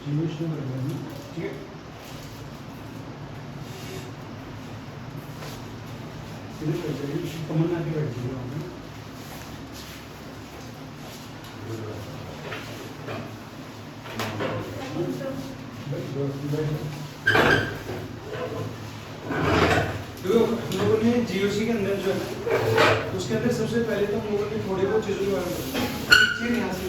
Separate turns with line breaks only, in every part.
ठीक है। तमन्ना के बैठ जाइए। तो हम लोगों ने जीओसी के अंदर जो है उसके अंदर सबसे पहले तो हम लोगों ने थोड़े बहुत चीज़ों के बारे में यहाँ से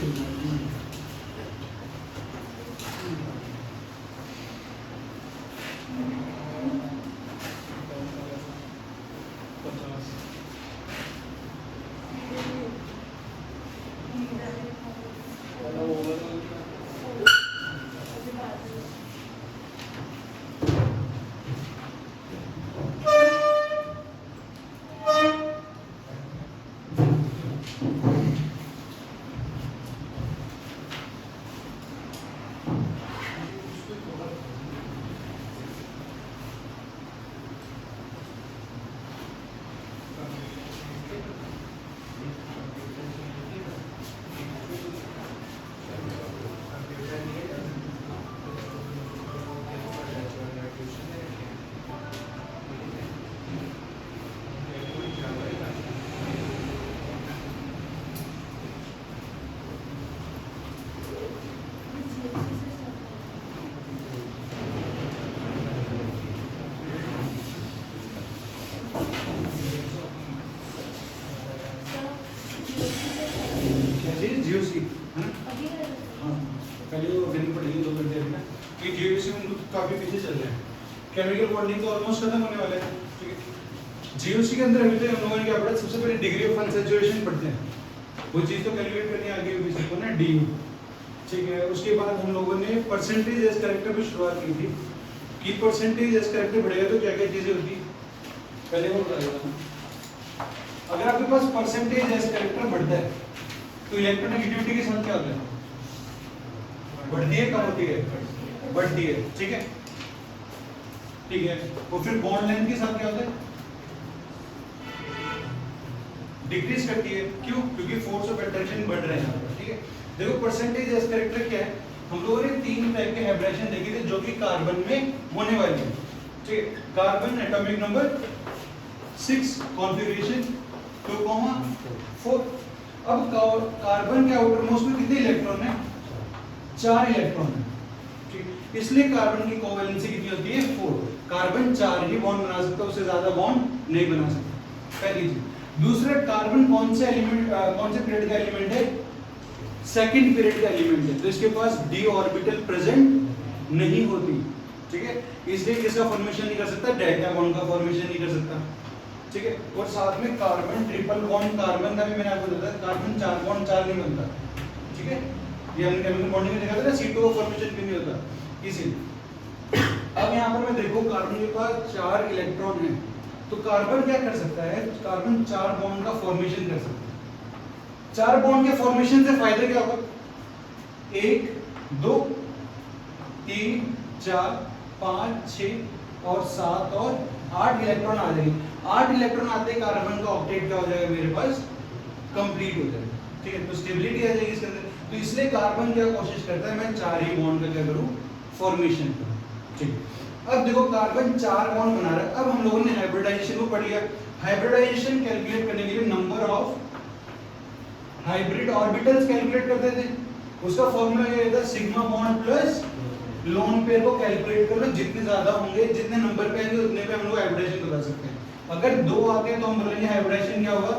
जीओसी है ना। हाँ पहले वो अभी पढ़ेंगे 2 घंटे में कि जीओसी में काफी पीछे चल रहे हैं। केमिकल बॉन्डिंग तो ऑलमोस्ट खत्म होने वाला है। ठीक है। जीओसी के अंदर अभी तक हम लोगों ने क्या पढ़ा, सबसे पहले डिग्री ऑफ अनसैचुरेशन पढ़ते हैं, वो चीज तो कैलकुलेट करनी आगे भी सबको ना डी। ठीक है। उसके बाद हम लोगों ने परसेंटेज एज कैरेक्टर पे शुरुआत की थी कि परसेंटेज एज कैरेक्टर बढ़ेगा तो क्या क्या चीजें होती। पहले वो बताइएगा, अगर आपके पास परसेंटेज एज कैरेक्टर बढ़ता है तो इलेक्ट्रोनेगेटिविटी के साथ क्या होता है, बढ़ती है कम होती है, बढ़ती है। ठीक है। ठीक है। और फिर बॉन्ड लेंथ के साथ क्या होता है, डिक्रीज करती है। क्यों? क्योंकि फोर्स ऑफ अट्रैक्शन बढ़ रहे हैं। ठीक है। देखो परसेंटेज एज कैरेक्टर क्या है, हम लोगों ने 3 टाइप के हाइब्रिडेशन देखे थे जो कि कार्बन में होने वाली है। ठीक है। Carbon atomic number 6, configuration 2,4। अब कार्बन के आउटर मोस्ट में कितने इलेक्ट्रॉन है, 4 इलेक्ट्रॉन है। ठीक। इसलिए कार्बन की कोवैलेंसी कितनी होती है, 4। कार्बन 4 ही बॉन्ड बना सकता है, उससे ज्यादा बॉन्ड नहीं बना सकता। पहली चीज। दूसरा, कार्बन कौन से एलिमेंट, कौन से पीरियड का एलिमेंट है, सेकंड पीरियड का एलिमेंट है, तो इसके पास डी ऑर्बिटल प्रेजेंट नहीं होती। ठीक है। इसलिए इसका फॉर्मेशन नहीं कर सकता, डेल्टा बॉन्ड का फॉर्मेशन नहीं कर सकता। ठीक है। और साथ में कार्बन ट्रिपल बॉन्ड, कार्बन का भी मैंने आपको बताया, कार्बन 4 बॉन्ड 4 नहीं बनता। ठीक है। ये हमने केमिकल बॉन्डिंग में देखा था ना, C2 का फॉर्मेशन भी नहीं होता। इसीलिए अब यहाँ पर मैं देखो कार्बन के पास 4 इलेक्ट्रॉन है, तो कार्बन क्या कर सकता है, कार्बन 4 बॉन्ड का फॉर्मेशन कर सकता है। 4 बॉन्ड के फॉर्मेशन से फायदा क्या होगा, 1 2 3 4 5 6 और 7 और 8 इलेक्ट्रॉन आ जाएंगे। 8 इलेक्ट्रॉन आते ही कार्बन का ऑक्टेट क्या हो जाएगा मेरे पास, कंप्लीट हो जाएगा। ठीक है। तो स्टेबिलिटी आ जाएगी इसके अंदर। तो इसलिए कार्बन क्या कोशिश करता है, मैं 4 ही बॉन्ड का क्या करूं, फॉर्मेशन करूं। ठीक है। अब देखो कार्बन 4 बॉन्ड बना रहा है। अब हम लोगों ने हाइब्रिडाइजेशन को पढ़ लिया। हाइब्रिडाइजेशन कैलकुलेट करने के लिए number of hybrid orbitals calculate करते थे। उसका फॉर्मूला ये था, sigma bond plus lone pair को कैलकुलेट कर लो, जितने ज्यादा होंगे, जितने नंबर पे आएंगे उतने पे हम लोग हाइब्रिडाइजेशन बता सकते हैं। अगर 2 आते हैं तो हम बोलेंगे हाइब्रिडाइजेशन क्या होगा,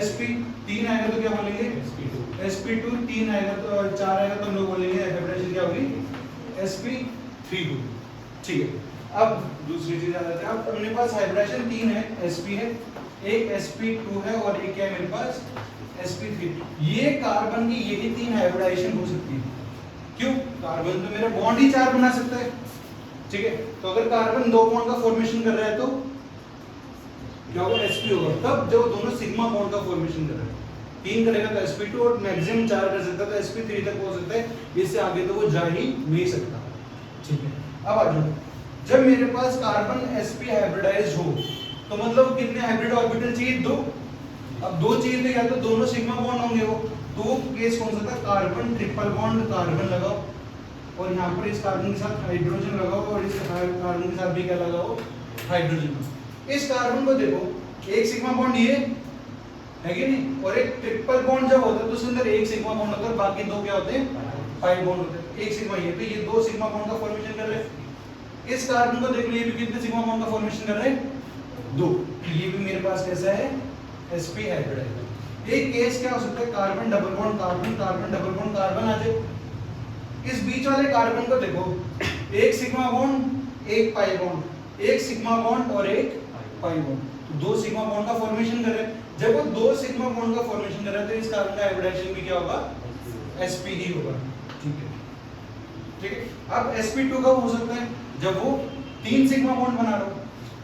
sp। 3 आएगा तो क्या बोलेंगे, sp2। 3 आएगा तो 4 आएगा तो हम लोग बोलेंगे हाइब्रिडाइजेशन क्या होगी, sp3। ठीक है। अब दूसरी चीज आ जाती है, अब अपने पास हाइब्रिडाइजेशन 3 है, sp है, एक sp2 है और एक है मेरे पास sp3। ये कार्बन की यही 3 हाइब्रिडाइजेशन हो सकती है। क्यों? कार्बन तो मेरा बॉन्ड ही 4 बना सकता है। ठीक है। तो अगर कार्बन 2 बॉन्ड का फॉर्मेशन कर रहा है तो क्या होगा, sp होगा। तब जो दोनों सिग्मा बॉन्ड का फॉर्मेशन कर रहा है, 3 करेगा तो sp2 और मैक्सिमम 4 कर सकता है तो sp3 तक हो सकता है, इससे आगे तो वो जा ही नहीं सकता। ठीक है। अब आ जाओ, जब मेरे पास कार्बन sp हाइब्रिडाइज्ड हो तो मतलब कितने हाइब्रिड ऑर्बिटल चाहिए, 2। अब 2 चाहिए तो या तो दोनों सिग्मा बॉन्ड होंगे वो, तो वो केस कौन सा था, कार्बन ट्रिपल बॉन्ड कार्बन लगाओ और यहाँ पर इस कार्बन के साथ हाइड्रोजन लगा हो और इस कार्बन के साथ भी क्या लगा हो, हाइड्रोजन। इस कार्बन को देखो, एक सिग्मा बॉन्ड ये है कि नहीं, और एक ट्रिपल बॉन्ड जब होता है तो उसके अंदर एक सिग्मा बॉन्ड होता है, बाकी दो क्या होते हैं, पाई बॉन्ड होते हैं। एक सिग्मा ये, तो ये दो सिग्मा बॉन्ड का फॉर्मेशन कर रहे हैं। इस कार्बन को देख लो, ये भी कितने सिग्मा बॉन्ड का फॉर्मेशन कर रहे हैं, दो। ये भी मेरे पास कैसा है, sp हाइब्रिड है। एक केस क्या हो सकता है, carbon double bond carbon, carbon double bond carbon आ जाए। इस बीच वाले कार्बन को देखो, एक सिग्मा बॉन्ड एक पाई बॉन्ड, एक सिग्मा बॉन्ड और एक पाई बॉन्ड, तो दो सिग्मा बॉन्ड का फॉर्मेशन कर रहे हैं। जब वो दो सिग्मा बॉन्ड का फॉर्मेशन कर रहे हैं तो इस कार्बन का हाइब्रिडाइजेशन भी क्या होगा, sp ही होगा। ठीक है, ठीक है। अब sp2 कब हो सकता है, जब वो तीन सिग्मा बॉन्ड बना रहा हो।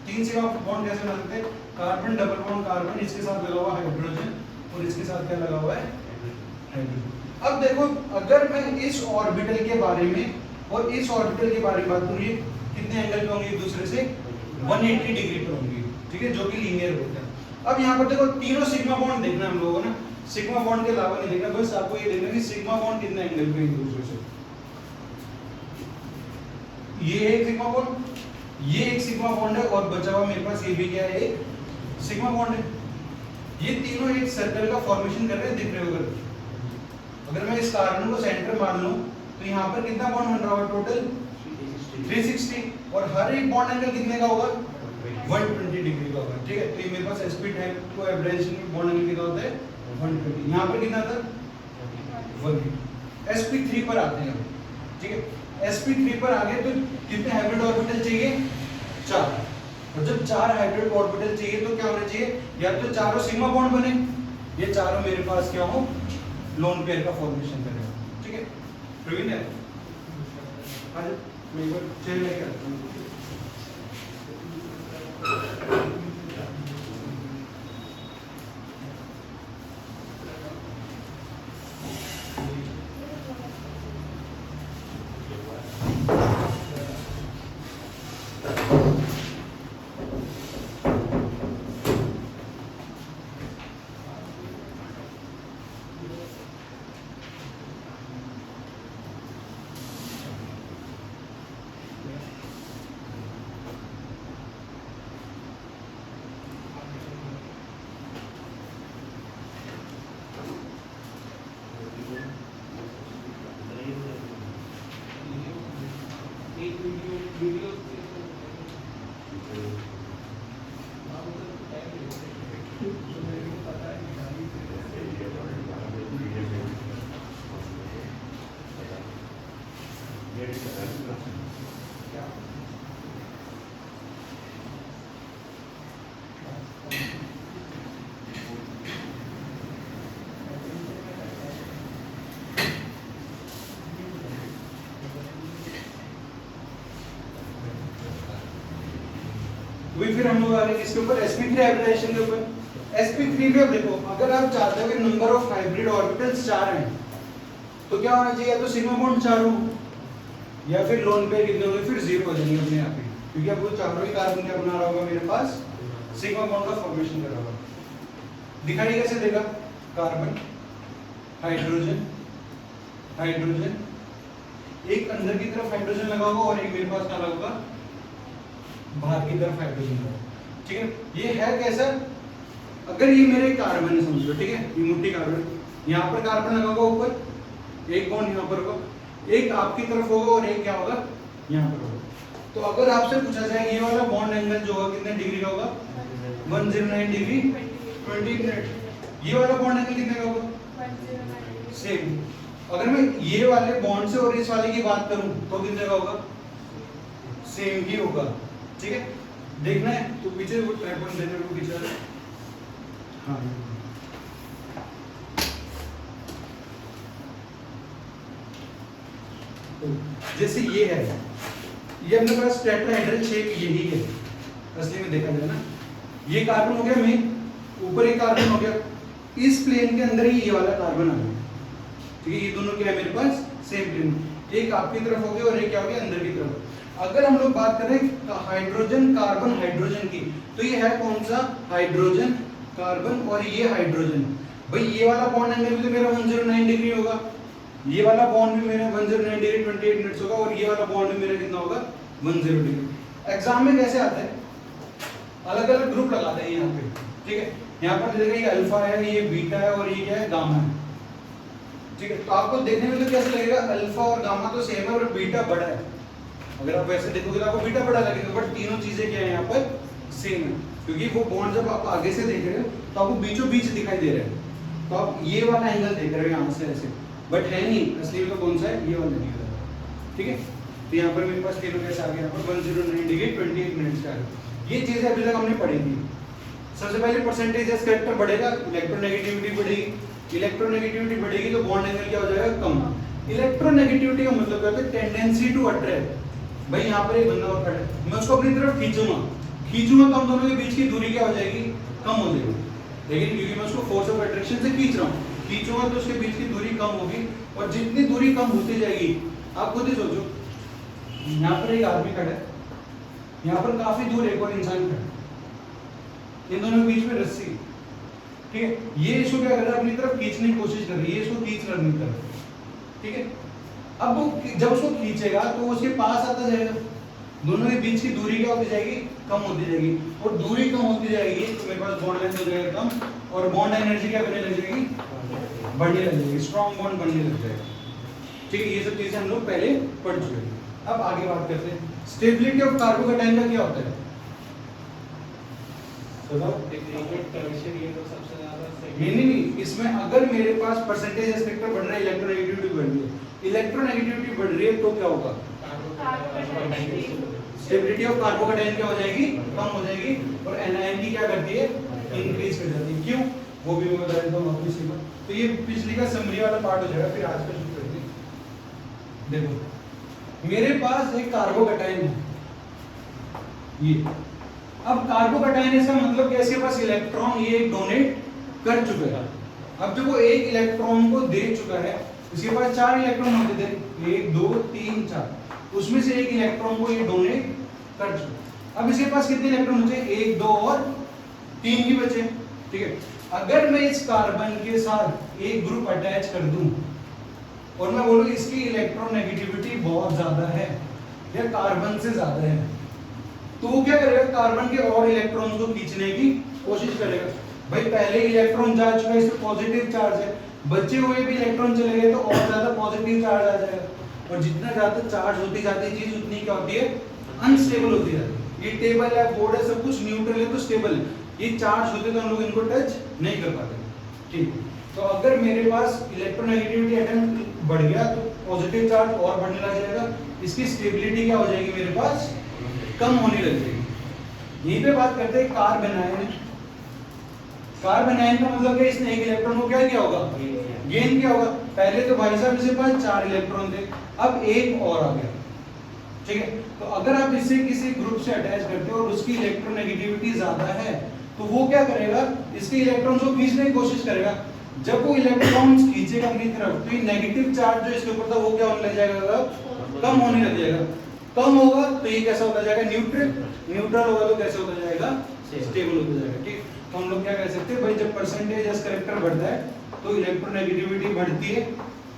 तीन सिग्मा बॉन्ड कैसे बना सकते हैं, कार्बन डबल बॉन्ड कार्बन, इसके साथ लगा हुआ हाइड्रोजन और इसके साथ क्या लगा हुआ है, हाइड्रोजन। अब देखो, अगर मैं इस ऑर्बिटल के बारे में और इस ऑर्बिटल के बारे में बात करूं, ये कितने एंगल पे होंगे एक दूसरे से, 180 डिग्री पर होंगे, ठीक है, जो कि लीनियर होता है। अब यहाँ पर देखो, तीनों सिग्मा बॉन्ड देखना हम लोगों ने, सिग्मा बॉन्ड के अलावा नहीं देखना, बस आपको ये देखना कि सिग्मा बॉन्ड कितने एंगल पे एक दूसरे से। ये एक सिग्मा बॉन्ड, ये एक सिग्मा बॉन्ड है, और बचा हुआ मेरे पास ये भी क्या है, एक सिग्मा बॉन्ड है। ये तीनों एक सर्कल का फॉर्मेशन कर रहे हैं, दिख रहे होगा। अगर मैं इस कार्बन को सेंटर मान लूं तो यहाँ पर कितना बॉन्ड बन रहा होगा, टोटल 360, और हर एक बॉन्ड एंगल कितने का होगा, 120 डिग्री का होगा। ठीक है, तो ये मेरे पास sp टाइप को हाइब्रिडाइजेशन में बॉन्ड एंगल कितना होता है, 120। यहाँ पर कितना था, 120। sp3 पर आते हैं, ठीक है। sp3 पर आ गए तो कितने हाइब्रिड ऑर्बिटल चाहिए, 4। और जब 4 हाइब्रिड ऑर्बिटल चाहिए तो क्या होना चाहिए, या तो चारों सिग्मा बॉन्ड बने, ये चारों मेरे पास क्या हो, लोन पेयर का फॉर्मेशन करेगा। ठीक है, प्रवीण है, आज मैं एक बार चेयर लेके आता हूं। फिर हम लोग आ रहे हैं किसके ऊपर, sp3 हाइब्रिडाइजेशन के ऊपर। sp3 में अब देखो, अगर आप चाहते हो कि नंबर ऑफ हाइब्रिड ऑर्बिटल्स 4 हैं तो क्या होना चाहिए, या तो सिग्मा बॉन्ड 4 हो, या फिर लोन पेयर कितने होंगे, फिर 0 हो जाएंगे अपने आप ही, क्योंकि अब वो चारों ही कार्बन क्या बना रहा होगा मेरे पास, सिग्मा बॉन्ड का फॉर्मेशन कर रहा होगा। दिखाई कैसे देगा, कार्बन हाइड्रोजन हाइड्रोजन, एक अंदर की तरफ हाइड्रोजन लगा होगा और एक मेरे पास क्या लगा होगा, बाहर की तरफ हाइड्रोजन है। ठीक है, ये है कैसा, अगर ये मेरे कार्बन है समझ लो, ठीक है, ये मोटी कार्बन, यहाँ पर कार्बन लगा होगा ऊपर, एक बॉन्ड यहाँ पर होगा, एक आपकी तरफ होगा और एक क्या होगा, यहाँ पर होगा। तो अगर आपसे पूछा जाए ये वाला बॉन्ड एंगल जो होगा कितने डिग्री का होगा, 109 डिग्री 20 मिनट। ये वाला बॉन्ड एंगल कितने का होगा, सेम। अगर मैं ये वाले बॉन्ड से और इस वाले की बात करूं तो कितने का होगा, सेम ही होगा। ठीक है, देखना है तो पीछे वो ट्राइपॉड देने को पीछे, हाँ तो जैसे ये है, ये अपने पास टेट्राहेड्रल शेप यही है असली में देखा जाए ना, ये कार्बन हो गया मेन, ऊपर एक कार्बन हो गया, इस प्लेन के अंदर ही ये वाला कार्बन आ गया। ठीक है, ये दोनों क्या है मेरे पास, सेम प्लेन, एक आपकी तरफ हो गया और एक क्या हो गया, अंदर की तरफ। अगर हम लोग बात करें हाइड्रोजन कार्बन हाइड्रोजन की, तो ये है कौन सा, हाइड्रोजन कार्बन, और ये हाइड्रोजन। भाई ये वाला बॉन्ड एंगल भी तो मेरा 109 डिग्री होगा, ये वाला बॉन्ड भी मेरा 109 डिग्री 28 मिनट्स होगा और ये वाला बॉन्ड भी मेरा कितना होगा 10 डिग्री। एग्जाम में कैसे आते हैं, अलग अलग ग्रुप लगाते हैं यहाँ पे, ठीक है। यहाँ पर देखिए ये अल्फा है, ये बीटा है और ये क्या है गामा है, ठीक है। तो आपको देखने में तो कैसे लगेगा, अल्फा और गामा तो सेम है और बीटा बड़ा है। अगर आप वैसे देखोगे तो आपको बीटा बड़ा लगेगा, बट तीनों चीजें क्या है यहाँ पर सेम है, क्योंकि वो बॉन्ड जब आप आगे से देख रहे हो तो आपको बीचों बीच दिखाई दे रहा है, तो आप ये वाला एंगल देख रहे हो यहाँ से ऐसे, बट है नहीं असली में। तो कौन सा है, ये वाला नहीं है, ठीक है। तो यहाँ पर मेरे पास तीनों कैसे आ गया, यहाँ पर 109 डिग्री 28 मिनट्स का है। ये चीजें अभी तक हमने पढ़ी थी। सबसे पहले परसेंटेज एज कैरेक्टर बढ़ेगा, इलेक्ट्रोनेगेटिविटी बढ़ेगी, इलेक्ट्रोनेगेटिविटी बढ़ेगी तो बॉन्ड एंगल क्या हो जाएगा, कम। इलेक्ट्रोनेगेटिविटी का मतलब क्या होता है, टेंडेंसी टू अट्रैक्ट। भाई यहाँ पर एक बंदा और खड़ा है, मैं उसको अपनी तरफ खींचूंगा तो हम दोनों के बीच की दूरी क्या हो जाएगी, कम हो जाएगी। लेकिन क्योंकि मैं उसको फोर्स ऑफ अट्रैक्शन से खींच रहा हूँ, खींचूंगा तो उसके बीच की दूरी कम होगी, और जितनी दूरी कम होती जाएगी, आप खुद ही सोचो, यहाँ पर एक आदमी खड़ा है, यहाँ पर काफी दूर एक और इंसान खड़ा है, इन दोनों के बीच में रस्सी, ठीक है। ये इसको क्या कर रहा है, अपनी तरफ खींचने की कोशिश कर रही है, इसको खींच रहा अपनी तरफ, ठीक है। अब वो जब उसको खींचेगा तो उसके पास आता जाएगा, दोनों के बीच की दूरी क्या होती जाएगी, कम होती जाएगी, और दूरी कम होती जाएगी तो मेरे पास बॉन्ड लेंथ हो जाएगा कम, और बॉन्ड एनर्जी क्या बनने लग जाएगी, बढ़ने लग जाएगी, स्ट्रॉन्ग बॉन्ड बनने लग जाएगा, ठीक है। ये सब चीजें हम लोग पहले पढ़ चुके हैं। अब आगे बात करते हैं, स्टेबिलिटी ऑफ कार्बोकैटायन का क्या होता है, नहीं, इसमें अगर मेरे पास परसेंटेज एस्पेक्टर बढ़ रहा है, इलेक्ट्रोनेगेटिविटी बढ़ रही है, इलेक्ट्रोनेगेटिविटी बढ़ रही है तो क्या होगा, स्टेबिलिटी ऑफ कार्बोकैटायन क्या हो जाएगी, कम हो जाएगी, और एनायन की क्या करती है, इंक्रीज कर जाती है। क्यों, वो भी मैं बता देता हूँ वापस एक बार। तो ये पिछली का समरी वाला पार्ट हो जाएगा, फिर आज का शुरू करते हैं। देखो मेरे पास एक कार्बोकैटायन है, ये अब कार्बोकैटायन इसका मतलब कि इसके पास इलेक्ट्रॉन ये डोनेट कर चुका है। अब जब वो एक इलेक्ट्रॉन को दे चुका है, इसके पास 4 इलेक्ट्रॉन होते थे, 1 2 3 4, उसमें से एक इलेक्ट्रॉन को ये डोनेट कर चुका। अब इसके पास कितने इलेक्ट्रॉन बचे, 1 2 और 3 ही बचे, ठीक है। अगर मैं इस कार्बन के साथ एक ग्रुप अटैच कर दूं और मैं बोलूं इसकी इलेक्ट्रोनेगेटिविटी बहुत ज्यादा है या कार्बन से ज्यादा है, तो वो क्या करेगा, कार्बन के और इलेक्ट्रॉन को खींचने की कोशिश करेगा। भाई पहले इलेक्ट्रॉन जा चुका है, इसमें पॉजिटिव चार्ज है, बचे हुए भी इलेक्ट्रॉन चले गए तो और ज्यादा पॉजिटिव चार्ज आ जाएगा, और जितना ज्यादा चार्ज होती जाती है चीज उतनी क्या होती है, अनस्टेबल होती जाती है। ये टेबल है, बोर्ड है, सब कुछ न्यूट्रल है तो स्टेबल है, ये चार्ज होते तो हम लोग इनको टच नहीं कर पाते, ठीक। तो अगर मेरे पास इलेक्ट्रोनेगेटिविटी एटम बढ़ गया तो पॉजिटिव चार्ज और बढ़ने लग जाएगा, इसकी स्टेबिलिटी क्या हो जाएगी, मेरे पास कम होने लग जाएगी। यहीं पे बात करते हैं कार्बन आयन। कार्बन आयन का मतलब क्या, इसने एक इलेक्ट्रॉन को क्या किया होगा, गेन किया होगा। पहले तो भाई साहब इसके पास 4 इलेक्ट्रॉन थे, अब एक और आ गया, ठीक है। तो अगर आप इसे किसी ग्रुप से अटैच करते हो और उसकी इलेक्ट्रोनेगेटिविटी ज्यादा है, तो वो क्या करेगा, इसके इलेक्ट्रॉन्स को खींचने की कोशिश करेगा। जब वो इलेक्ट्रॉन्स खींचेगा अपनी तरफ तो ये नेगेटिव चार्ज जो इसके ऊपर था वो क्या होने लग जाएगा, कम होने लग जाएगा। कम होगा तो ये कैसा होता जाएगा, न्यूट्रल, न्यूट्रल होगा तो कैसे होता जाएगा, स्टेबल होता जाएगा, ठीक। तो हम लोग क्या कह सकते हैं, भाई जब परसेंटेज एज कैरेक्टर बढ़ता है तो इलेक्ट्रोनेगेटिविटी बढ़ती है,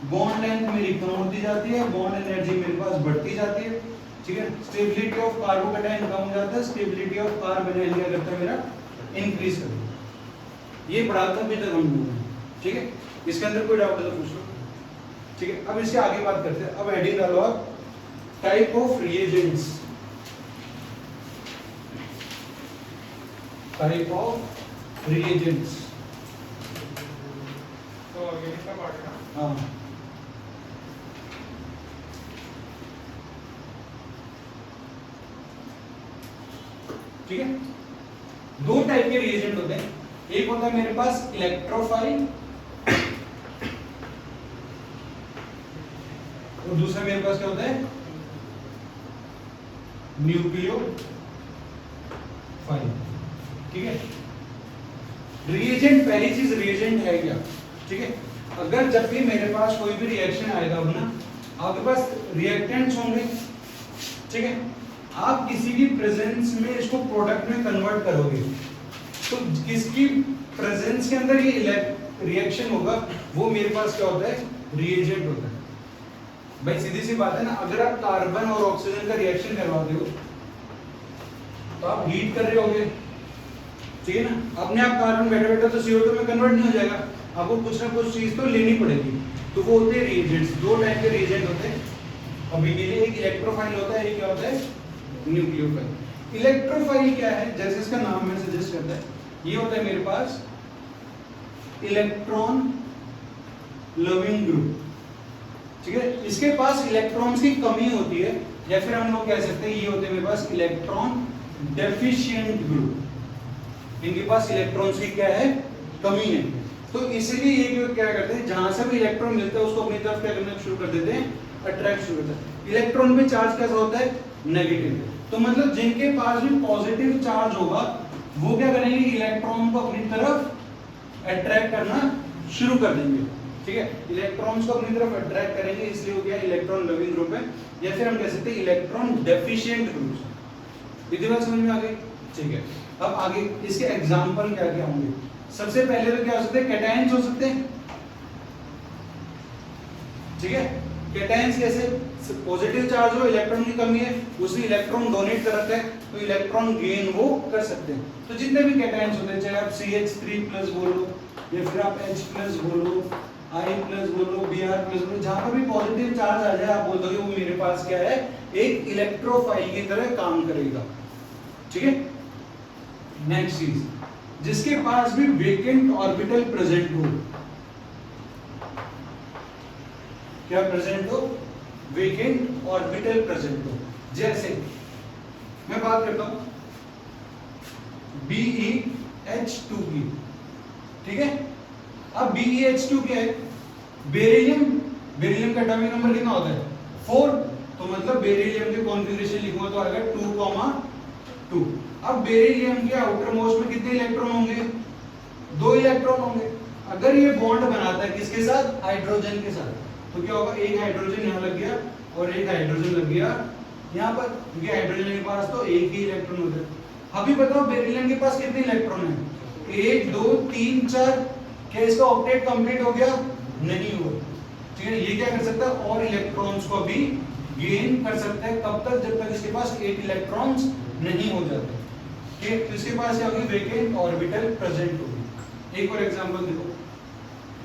बॉन्ड लेंथ मेरी कम होती जाती है, बॉन्ड एनर्जी मेरे पास बढ़ती जाती है, ठीक है। स्टेबिलिटी ऑफ कार्बोकैटायन कम हो जाता है, स्टेबिलिटी ऑफ कार्बन क्या करता है, मेरा इंक्रीज करता है। ये बढ़ाता भी तक हम लोग, ठीक है। इसके अंदर कोई डाउट है तो पूछ लो, ठीक है। अब इसके आगे बात करते हैं। अब हेडिंग डालो आप, type of reagents, type of reagents.
तो ऑर्गेनिक का पार्ट है ना,
हाँ, ठीक है। 2 टाइप के रिएजेंट होते हैं, एक होता है मेरे पास इलेक्ट्रोफाइल और दूसरा मेरे पास क्या होता है, न्यूक्लियोफाइल, ठीक है। रिएजेंट, पहली चीज रिएजेंट है क्या, ठीक है। अगर जब भी मेरे पास कोई भी रिएक्शन आएगा ना, आपके पास रिएक्टेंट्स होंगे, ठीक है। आप किसी भी प्रेजेंस में इसको प्रोडक्ट में कन्वर्ट करोगे तो किसकी प्रेजेंस के अंदर ये रिएक्शन होगा, वो मेरे पास क्या होता है, रिएजेंट होता है। भाई सीधी सी बात है ना, अगर आप कार्बन और ऑक्सीजन का रिएक्शन करवाते हो तो आप हीट कर रहे होगे, ठीक है ना। अपने आप कार्बन बैठा बैठा तो CO2 में कन्वर्ट नहीं हो जाएगा, आपको कुछ ना कुछ चीज तो लेनी पड़ेगी। तो वो होते हैं रिएजेंट्स। दो टाइप के रिएजेंट होते हैं अभी के लिए, एक इलेक्ट्रोफाइल होता है, एक क्या होता है न्यूक्लियोफाइल। इलेक्ट्रोफाइल क्या है, जैसे इसका नाम में सजेस्ट करता है, ये होता है मेरे पास इलेक्ट्रॉन लविंग ग्रुप, ठीक है। इसके पास इलेक्ट्रॉन्स की कमी होती है, या फिर हम लोग कह सकते हैं ये होते हैं मेरे पास इलेक्ट्रॉन डेफिशिएंट ग्रुप। इनके पास इलेक्ट्रॉन्स की क्या है, कमी है। तो इसलिए ये क्या करते हैं, जहां से भी इलेक्ट्रॉन मिलता है उसको अपनी तरफ क्या करना शुरू कर देते हैं, अट्रैक्ट शुरू करते हैं। इलेक्ट्रॉन पे चार्ज कैसा होता है, नेगेटिव। तो मतलब जिनके पास भी पॉजिटिव चार्ज होगा वो क्या करेंगे, इलेक्ट्रॉन को अपनी तरफ अट्रैक्ट करना शुरू कर देंगे, ठीक है। इलेक्ट्रॉन्स को अपनी तरफ अट्रैक्ट करेंगे, इसलिए हो गया इलेक्ट्रॉन लविंग ग्रुप है, या फिर हम कह सकते हैं इलेक्ट्रॉन डेफिशिएंट ग्रुप। इतनी बात समझ में आ गई, ठीक है। अब आगे इसके एग्जांपल क्या क्या होंगे। सबसे पहले तो क्या हो सकते हैं, कैटायंस हो सकते हैं, ठीक है। कैटायंस कैसे, पॉजिटिव चार्ज हो, इलेक्ट्रॉन की कमी है, उसने इलेक्ट्रॉन डोनेट कर रखा है, तो इलेक्ट्रॉन गेन वो कर सकते हैं। तो जितने भी कैटायंस होते हैं, चाहे आप CH3+ बोलो या फिर आप H+ बोलो, I+ बोलो, Br+ बोलो, जहां पर भी पॉजिटिव चार्ज आ जाए आप बोल दोगे वो मेरे पास क्या है, एक इलेक्ट्रोफाइल की तरह काम करेगा, ठीक है। नेक्स्ट चीज, जिसके पास भी वेकेंट ऑर्बिटल प्रेजेंट हो, क्या प्रेजेंट हो, वेकेंट ऑर्बिटल प्रेजेंट हो। जैसे मैं बात करता हूं BeH2 की, ठीक है। अब BeH2 क्या है, बेरिलियम, बेरिलियम का एटॉमिक नंबर कितना होता है 4, तो मतलब बेरिलियम के कॉन्फ़िगरेशन लिखूंगा तो आएगा 2,2। अब बेरिलियम के आउटर मोस्ट में कितने इलेक्ट्रॉन होंगे, 2 इलेक्ट्रॉन होंगे। अगर ये बॉन्ड बनाता है किसके साथ, हाइड्रोजन के साथ, तो क्या होगा, एक हाइड्रोजन यहाँ लग गया और एक हाइड्रोजन लग गया यहाँ पर, क्योंकि हाइड्रोजन के पास तो एक ही इलेक्ट्रॉन होता है। अभी बताओ बेरिलियम के पास कितने इलेक्ट्रॉन है, 1 2 3 4, क्या इसका ऑक्टेट कंप्लीट हो गया, नहीं हुआ, ठीक है। ये क्या कर सकता है, और इलेक्ट्रॉन्स को भी गेन कर सकता है, कब तक, जब तक इसके पास 8 इलेक्ट्रॉन्स नहीं हो जाते, ठीक है। तो इसके पास क्या होगी, वेकेंट ऑर्बिटल प्रेजेंट होगी। एक और एग्जांपल देखो,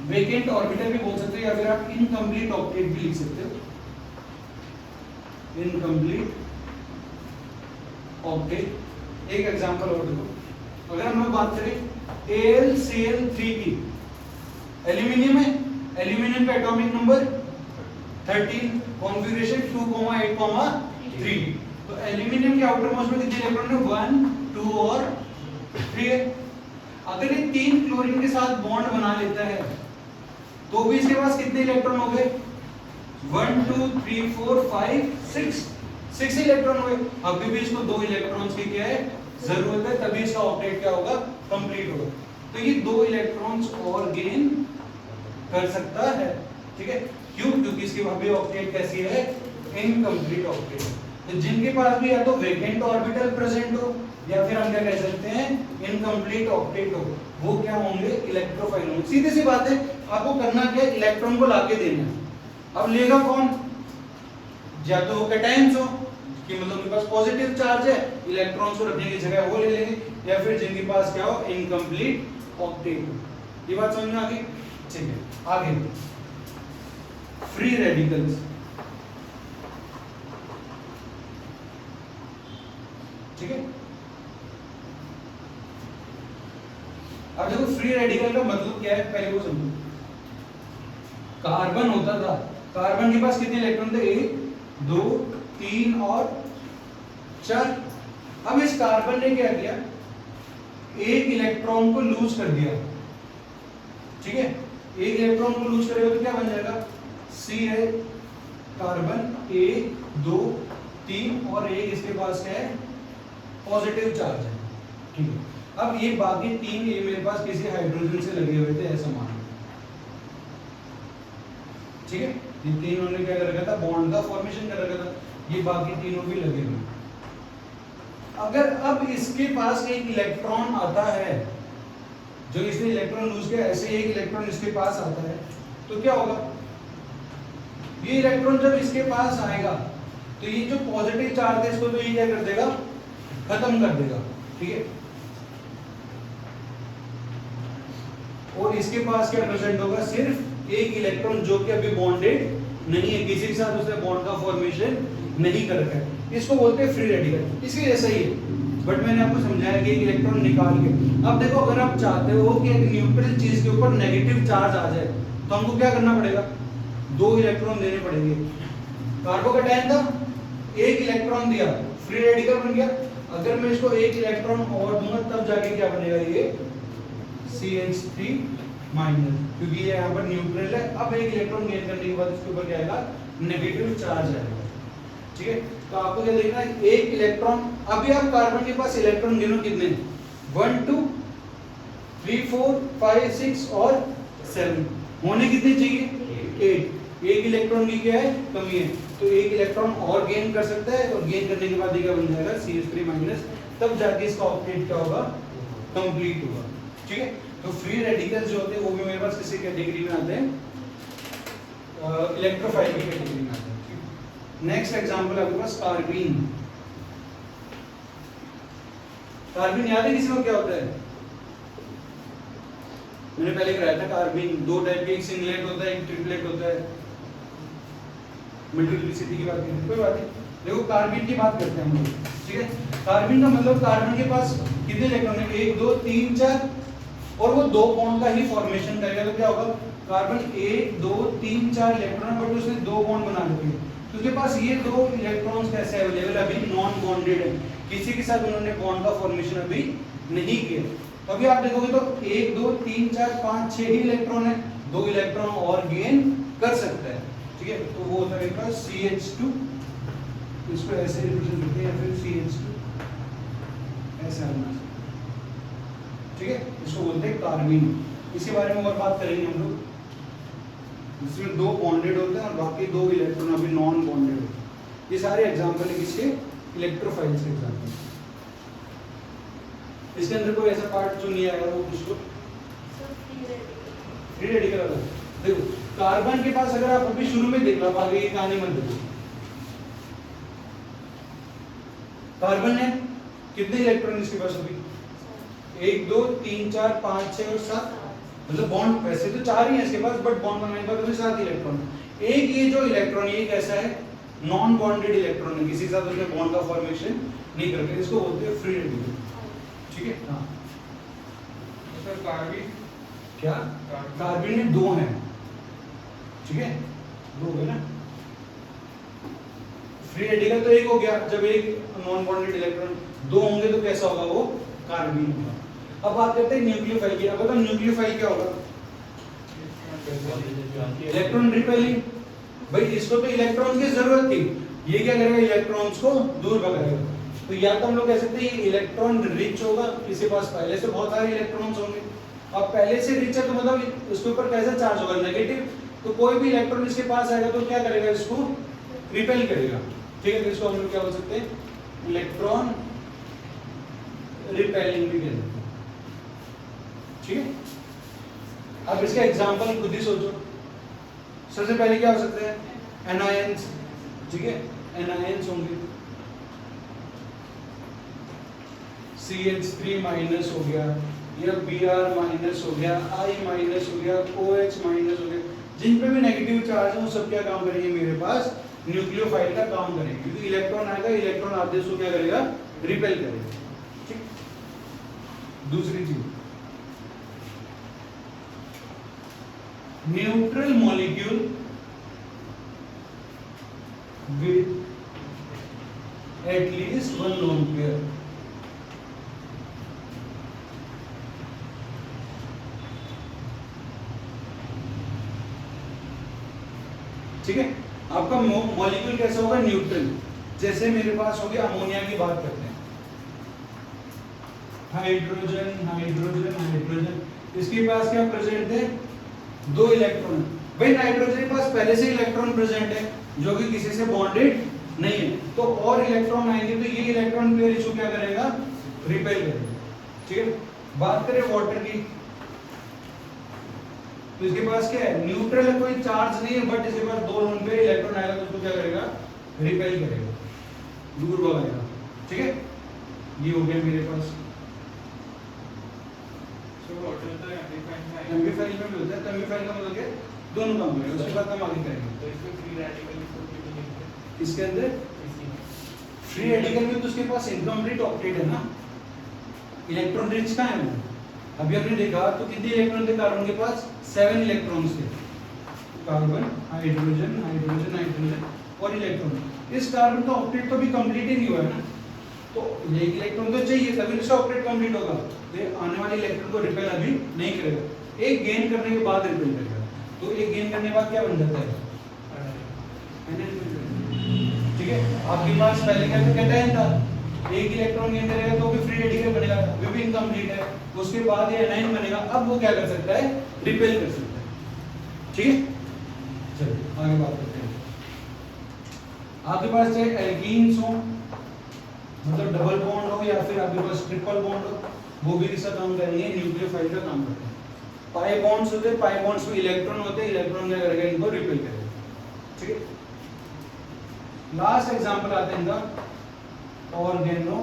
वेकेंट ऑर्बिटल भी बोल सकते हो, या फिर आप इनकम्प्लीट ऑक्टेट भी लिख सकते हो, इनकम्प्लीट ऑक्टेट। एक एग्जांपल और देखो, अगर हम लोग बात करें AlCl3 की, एल्यूमिनियम है, एल्यूमिनियम का एटॉमिक नंबर 13, कॉन्फ़िगरेशन 2,8,3, तो एल्यूमिनियम के आउटर मोस्ट में कितने इलेक्ट्रॉन है, 1 2 और 3 है। अगर ये 3 क्लोरीन के साथ बॉन्ड बना लेता है तो भी इसके पास कितने इलेक्ट्रॉन हो गए, 1 2 3 4 5 6 इलेक्ट्रॉन हो गए। अभी भी इसको 2 इलेक्ट्रॉन्स की क्या है, जरूरत है, तभी इसका ऑक्टेट क्या होगा, कंप्लीट होगा। तो ये 2 इलेक्ट्रॉन्स और गेन कर सकता है, ठीक है। क्यों, क्योंकि इसकी अभी ऑक्टेट कैसी है, इनकम्प्लीट ऑक्टेट। तो जिनके पास भी या तो वेकेंट ऑर्बिटल प्रेजेंट हो, या फिर हम क्या कह सकते हैं, इनकम्प्लीट ऑक्टेट हो, वो क्या होंगे, इलेक्ट्रोफाइल होंगे। सीधी सी बात है, आपको करना क्या है, इलेक्ट्रॉन को लाके देना है। अब लेगा कौन, या तो कैटायंस हो कि मतलब उनके पास पॉजिटिव चार्ज है, इलेक्ट्रॉन्स को रखने की जगह वो ले लेंगे, या फिर जिनके पास क्या हो, इनकम्प्लीट ऑक्टेट हो। ये बात समझ में आ गई, ठीक है। आगे फ्री रेडिकल्स, ठीक है। अब देखो फ्री रेडिकल का मतलब क्या है, पहले वो समझो। कार्बन होता था, कार्बन के पास कितने इलेक्ट्रॉन थे, 1 2 3 और 4। अब इस कार्बन ने क्या किया, एक इलेक्ट्रॉन को लूज कर दिया, ठीक है। एक इलेक्ट्रॉन को लूज करेगा तो क्या बन जाएगा, C है कार्बन, 1 2 3 और एक इसके पास क्या है, पॉजिटिव चार्ज है, ठीक है। अब ये बाकी 3 ये मेरे पास किसी हाइड्रोजन से लगे हुए थे, ऐसा मान लो, ठीक है। ये 3 उन्होंने क्या कर रखा था, बॉन्ड का फॉर्मेशन कर रखा था, ये बाकी तीनों भी लगे हुए। अगर अब इसके पास एक इलेक्ट्रॉन आता है, जो इसने इलेक्ट्रॉन लूज किया, ऐसे एक इलेक्ट्रॉन इसके पास आता है, तो क्या होगा, ये इलेक्ट्रॉन जब इसके पास आएगा तो ये जो पॉजिटिव चार्ज है इसको तो ये क्या कर देगा, खत्म कर देगा, ठीक है। और इसके पास क्या प्रेजेंट होगा, सिर्फ एक इलेक्ट्रॉन जो कि अभी बॉन्डेड नहीं है, किसी के साथ उसने बॉन्ड का फॉर्मेशन नहीं कर रखा है। इसको बोलते हैं फ्री रेडिकल। इसके जैसा ही है, बट मैंने आपको समझाया कि एक इलेक्ट्रॉन निकाल के। अब देखो, अगर आप चाहते हो कि एक न्यूट्रल चीज के ऊपर नेगेटिव चार्ज आ जाए तो हमको क्या करना पड़ेगा, 2 इलेक्ट्रॉन देने पड़ेंगे। कार्बोकैटायन था, 1 इलेक्ट्रॉन दिया, फ्री रेडिकल बन गया। अगर मैं इसको 1 इलेक्ट्रॉन और दूंगा तब जाके क्या बनेगा, ये CH3 माइनस, क्योंकि ये यहाँ पर न्यूट्रल है। अब 1 इलेक्ट्रॉन गेन करने के बाद इसके ऊपर क्या आएगा, नेगेटिव चार्ज आएगा, ठीक है। तो आपको क्या देखना है, 1 इलेक्ट्रॉन। अभी आप कार्बन के पास इलेक्ट्रॉन गिनो कितने, 1 2 3 4 5 6 और 7, होने कितने चाहिए, 8। 1 इलेक्ट्रॉन की क्या है, कमी है, तो 1 इलेक्ट्रॉन और गेन कर सकता है, और गेन करने के बाद ये क्या बन जाएगा, CH3 माइनस। तब जाके इसका ऑक्टेट क्या होगा, कंप्लीट होगा, ठीक है। तो फ्री रेडिकल्स जो होते हैं वो भी मेरे पास किसी कैटेगरी में आते हैं, इलेक्ट्रोफाइल की कैटेगरी में आते हैं। नेक्स्ट एग्जांपल आपके पास कार्बीन। कार्बीन याद है किसी को क्या होता है, मैंने पहले कराया था। कार्बीन 2 टाइप के, एक सिंगलेट होता है, एक ट्रिपलेट होता है। मल्टीप्लिसिटी की बात करते हैं, कोई बात नहीं। देखो कार्बीन की बात करते हैं हम लोग, ठीक है। कार्बीन का मतलब कार्बन के पास कितने इलेक्ट्रॉन है, 1 2 3 4, और वो 2 बॉन्ड का ही फॉर्मेशन करेगा। तो क्या होगा, कार्बन 1 2 3 4 इलेक्ट्रॉन, बट उसने 2 बॉन्ड बना रखे हैं, तो उसके पास ये 2 इलेक्ट्रॉन्स कैसे अवेलेबल, अभी नॉन बॉन्डेड है, किसी के साथ उन्होंने बॉन्ड का फॉर्मेशन अभी नहीं किया। अभी आप देखोगे तो 1 2 3 4 5 6 ही इलेक्ट्रॉन है, 2 इलेक्ट्रॉन और गेन कर सकता है, ठीक है। तो वो होता है इसका CH2, इसको ऐसे रिप्रेजेंट करते हैं, या फिर CH2 ऐसे आना, ठीक है। इसको बोलते हैं कार्बीन। इसके बारे में और बात करेंगे हम लोग, जिसमें 2 बॉन्डेड होते हैं और बाकी 2 इलेक्ट्रॉन अभी नॉन बॉन्डेड होते हैं। ये सारे एग्जांपल है किसके, इलेक्ट्रोफाइल्स के एग्जांपल। इसके अंदर कोई ऐसा पार्ट जो नहीं आएगा वो कुछ फ्री रेडिकल वाला। देखो कार्बन के पास अगर आप अभी शुरू में देख लो, आगे की कहानी मत देखो, कार्बन है, कितने इलेक्ट्रॉन इसके पास अभी, 1 2 3 4 5 6 और 7, मतलब बॉन्ड वैसे तो 4 ही है इसके पास, बट बॉन्ड बनाने के बाद अभी 7 इलेक्ट्रॉन। एक ये जो इलेक्ट्रॉन ये कैसा है, नॉन बॉन्डेड इलेक्ट्रॉन है, किसी के साथ उसने बॉन्ड का फॉर्मेशन नहीं करके, इसको बोलते हैं फ्री रेडिकल, ठीक है। हाँ
सर कार्बन
क्या, कार्बन में 2 हैं, ठीक है, 2 है ना। फ्री रेडिकल तो एक हो गया, जब एक नॉन बॉन्डेड इलेक्ट्रॉन 2 होंगे तो कैसा होगा वो, कार्बन होगा। अब बात करते हैं न्यूक्लियोफाइल की। अब बताओ न्यूक्लियोफाइल क्या होगा, इलेक्ट्रॉन रिपेलिंग। भाई इसको तो इलेक्ट्रॉन की जरूरत थी, ये क्या करेगा, इलेक्ट्रॉन्स को दूर भगाएगा। तो या तो हम लोग कह सकते हैं इलेक्ट्रॉन रिच होगा, इसके पास पहले से बहुत सारे इलेक्ट्रॉन्स होंगे। अब पहले से रिच है तो मतलब इसके ऊपर कैसा चार्ज होगा, नेगेटिव। तो कोई भी इलेक्ट्रॉन इसके पास आएगा तो क्या करेगा, इसको रिपेल करेगा, ठीक है। तो इसको हम लोग क्या बोल सकते हैं, इलेक्ट्रॉन रिपेलिंग भी कहते हैं, ठीक है। अब इसका एग्जांपल खुद ही सोचो। सबसे पहले क्या हो सकते हैं, एनायंस, ठीक है, एनायंस होंगे। CH3 माइनस हो गया, या Br माइनस हो गया, I माइनस हो गया, OH माइनस हो गया, जिन पे भी नेगेटिव चार्ज है वो सब क्या काम करेंगे, मेरे पास न्यूक्लियोफाइल का काम करेंगे, क्योंकि इलेक्ट्रॉन आएगा, इलेक्ट्रॉन आते उसको क्या करेगा, रिपेल करेगा, ठीक। दूसरी चीज, neutral molecule with at least 1 lone pair. ठीक है, आपका मॉलिक्यूल कैसा होगा, न्यूट्रल। जैसे मेरे पास हो गया अमोनिया की बात करते हैं, हाइड्रोजन हाइड्रोजन हाइड्रोजन, इसके पास क्या प्रेजेंट है, 2 इलेक्ट्रॉन। भाई नाइट्रोजन के पास पहले से इलेक्ट्रॉन प्रेजेंट है जो कि किसी से बॉन्डेड नहीं है, तो और इलेक्ट्रॉन आएंगे तो ये इलेक्ट्रॉन पेयर इसको क्या करेगा, रिपेल करेगा, ठीक है। बात करें वाटर की, तो इसके पास क्या है, न्यूट्रल है, कोई चार्ज नहीं है, बट इसके पास 2 लोन पेयर रिपेल करेगा, दूर भगाएगा। ठीक है, ये हो गया मेरे पास। एम्पलीफायर में भी होता है, तो एम्पलीफायर का मतलब क्या, दोनों काम करेंगे, उसके बाद हम आगे करेंगे।
तो इसमें फ्री रेडिकल
इसके अंदर फ्री रेडिकल में तो उसके पास इनकम्प्लीट ऑक्टेट है ना, इलेक्ट्रॉन रिच कहाँ है वो? अभी हमने देखा तो कितने इलेक्ट्रॉन थे कार्बन के पास? 7 इलेक्ट्रॉन्स थे, कार्बन, हाइड्रोजन, हाइड्रोजन, हाइड्रोजन और इलेक्ट्रॉन। इस कार्बन का ऑक्टेट तो अभी कंप्लीट ही नहीं हुआ है ना, तो एक इलेक्ट्रॉन तो चाहिए तभी इसका ऑक्टेट कंप्लीट होगा। तो ये आने वाले इलेक्ट्रॉन को रिपेल अभी नहीं करेगा, एक गेन करने के बाद रिपेल करेगा। तो एक गेन करने के बाद क्या बन जाता है? ठीक है, आपके पास पहले क्या था, कैटायन था, एक इलेक्ट्रॉन गेन करेगा तो भी फ्री रेडिकल बनेगा, वो भी इनकम्प्लीट है। उसके बाद ये एनायन बनेगा, अब वो क्या कर सकता है, रिपेल कर सकता है। ठीक है, चलिए आगे बात करते हैं। आपके पास चाहे एल्कीन्स हो, मतलब डबल बॉन्ड हो, या फिर आपके पास ट्रिपल बॉन्ड हो, वो भी इसका काम करेंगे, न्यूक्लियोफाइल का काम करते हैं। पाई बॉन्ड्स होते हैं, पाई बॉन्ड्स में इलेक्ट्रॉन होते हैं, इलेक्ट्रॉन क्या करेगा, इनको रिपेल करेगा। ठीक है, लास्ट एग्जांपल आते हैं इनका, organo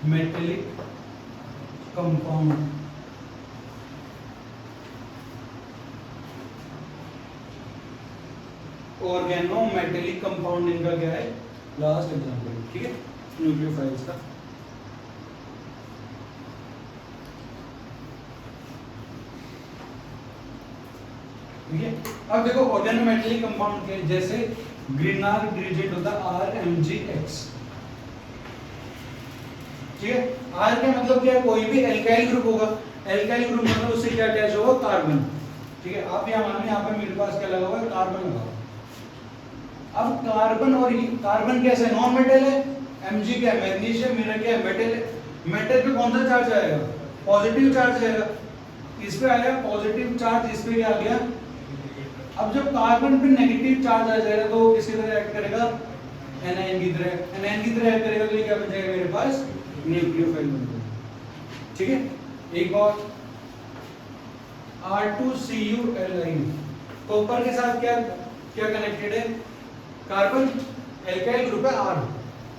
metallic compound. Organo metallic compound इनका क्या है, लास्ट एग्जांपल। ठीक है, न्यूक्लियोफाइल्स का। ठीक है, अब देखो ऑर्गेनोमेटेलिक कंपाउंड के जैसे ग्रीनार्ड ग्रेजेट होता है RMgX। ठीक है, R का मतलब क्या है, कोई भी एल्काइल ग्रुप होगा, एल्काइल ग्रुप मतलब उससे क्या अटैच होगा, कार्बन। ठीक है, आप यहाँ मान लो, यहाँ पर मेरे पास क्या लगा हुआ है, कार्बन लगा हुआ। अब कार्बन और कार्बन कैसा है, नॉन मेटल है, Mg क्या है, मैग्नीशियम, मेरा क्या है, मेटल है। मेटल पे कौन सा चार्ज आएगा, पॉजिटिव चार्ज आएगा, इस पे आएगा पॉजिटिव चार्ज, इस पे क्या आ गया। अब जब कार्बन पे नेगेटिव चार्ज आ जाएगा तो किसकी तरह एक्ट करेगा, एनायन की तरह। एनायन की तरह एक्ट करेगा तो ये क्या बन जाएगा मेरे पास, न्यूक्लियोफाइल बन जाएगा। ठीक है, एक और R2CuLi, कॉपर के साथ क्या क्या कनेक्टेड है, कार्बन, एल्काइल ग्रुप है R।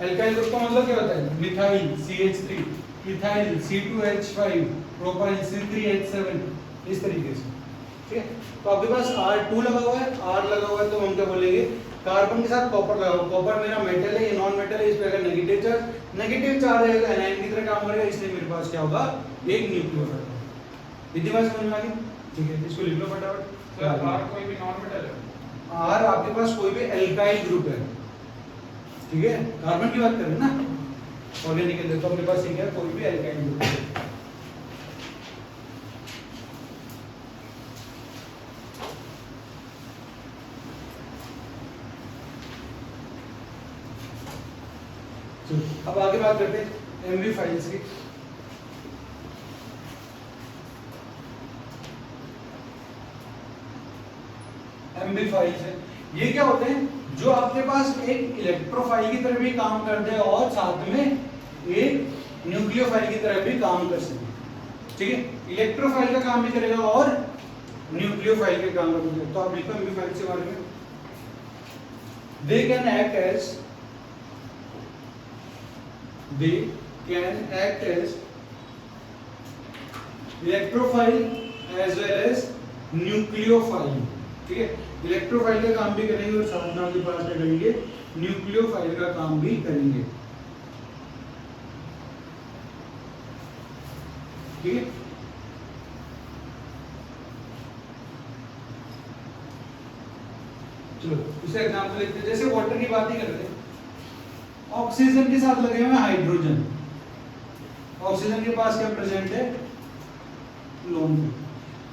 एल्काइल ग्रुप का मतलब क्या होता है, methyl CH3, ethyl C2H5, propyl C3H7, इस तरीके से। ठीक है, तो आपके पास R2 लगा हुआ है, R लगा हुआ है, तो हम क्या बोलेंगे, कार्बन के साथ कॉपर लगा हुआ। कॉपर मेरा मेटल है, ये नॉन मेटल है, इस पे अगर नेगेटिव चार्ज है तो एनायन की तरह काम करेगा, इसलिए मेरे पास क्या होगा, एक न्यूक्लियोफाइल। विधि बात समझ में आ गई? ठीक है, इसको लिख लो फटाफट।
सर R कोई भी नॉन मेटल है,
R आपके पास कोई भी एल्काइल ग्रुप है। ठीक है, कार्बन की बात कर रहे हैं ना, ऑर्गेनिक है, तो अपने पास ये क्या है, कोई भी एल्काइल ग्रुप है। अब आगे बात करते हैं एमवी फाइल्स की। एमवी फाइल्स है, ये क्या होते हैं, जो आपके पास एक इलेक्ट्रोफाइल की तरह भी काम करते हैं और साथ में एक न्यूक्लियोफाइल की तरह भी काम कर सकते हैं। ठीक है, इलेक्ट्रोफाइल का काम भी करेगा और न्यूक्लियोफाइल का काम करेगा। तो आप लिखो एमवी फाइल्स के बारे में, they can act as electrophile as well as nucleophile। ठीक है, इलेक्ट्रोफाइल का काम भी करेंगे और साथ में आपके पास क्या करेंगे, न्यूक्लियोफाइल का काम भी करेंगे। ठीक है, चलो दूसरा एग्जांपल देखते हैं। जैसे वाटर की बात ही कर रहे थे, ऑक्सीजन के साथ लगे हुए हैं हाइड्रोजन, ऑक्सीजन के पास क्या प्रेजेंट है, लोन पेयर।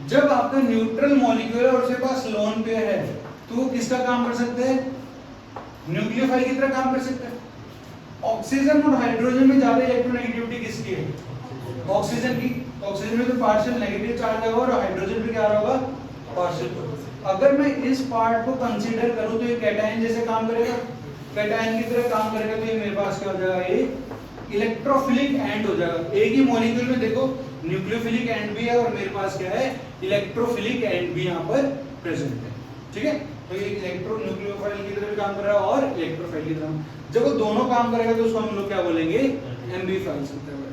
जब आपका न्यूट्रल मॉलिक्यूल है और उसके पास लोन पेयर है, तो वो किसका काम कर सकते हैं, न्यूक्लियोफाइल की तरह काम कर सकते हैं। ऑक्सीजन और हाइड्रोजन में ज्यादा इलेक्ट्रोनेगेटिविटी किसकी है, ऑक्सीजन की। ऑक्सीजन में तो पार्शियल नेगेटिव चार्ज होगा और हाइड्रोजन पे क्या होगा, पार्शियल। अगर मैं इस पार्ट को कंसीडर करूं तो ये कैटायन जैसे काम करेगा, कैटायन की तरह काम करेगा, तो ये मेरे पास क्या हो जाएगा, एक इलेक्ट्रोफिलिक एंड हो जाएगा। एक ही मॉलिक्यूल में देखो न्यूक्लियोफिलिक एंड भी है और मेरे पास क्या है, इलेक्ट्रोफिलिक एंड भी यहाँ पर प्रेजेंट है। ठीक है, तो ये इलेक्ट्रोन्यूक्लियोफाइल की तरह भी काम कर रहा है और इलेक्ट्रोफाइल की तरह। जब वो दोनों काम करेगा तो उसको हम लोग क्या बोलेंगे, एम्बीफाइल सकते हैं।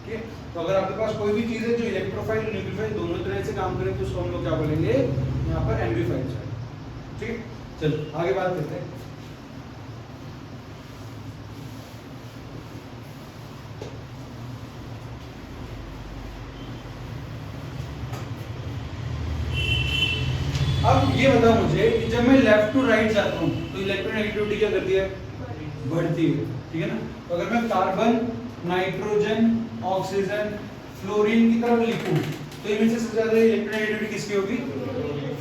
ठीक है, तो अगर आपके पास कोई भी चीज है जो इलेक्ट्रोफाइल और न्यूक्लियोफाइल दोनों तरह से काम करे तो उसको हम लोग क्या बोलेंगे, यहाँ पर एम्बीफाइल। ठीक है, चलो आगे बात करते हैं। अब ये बताओ मुझे कि जब मैं लेफ्ट टू राइट जाता हूँ तो इलेक्ट्रोनेगेटिविटी क्या करती है, बढ़ती है। ठीक है ना, तो अगर मैं कार्बन, नाइट्रोजन, ऑक्सीजन, फ्लोरीन की तरफ लिखूं तो इनमें से सबसे ज्यादा इलेक्ट्रोनेगेटिविटी किसकी होगी,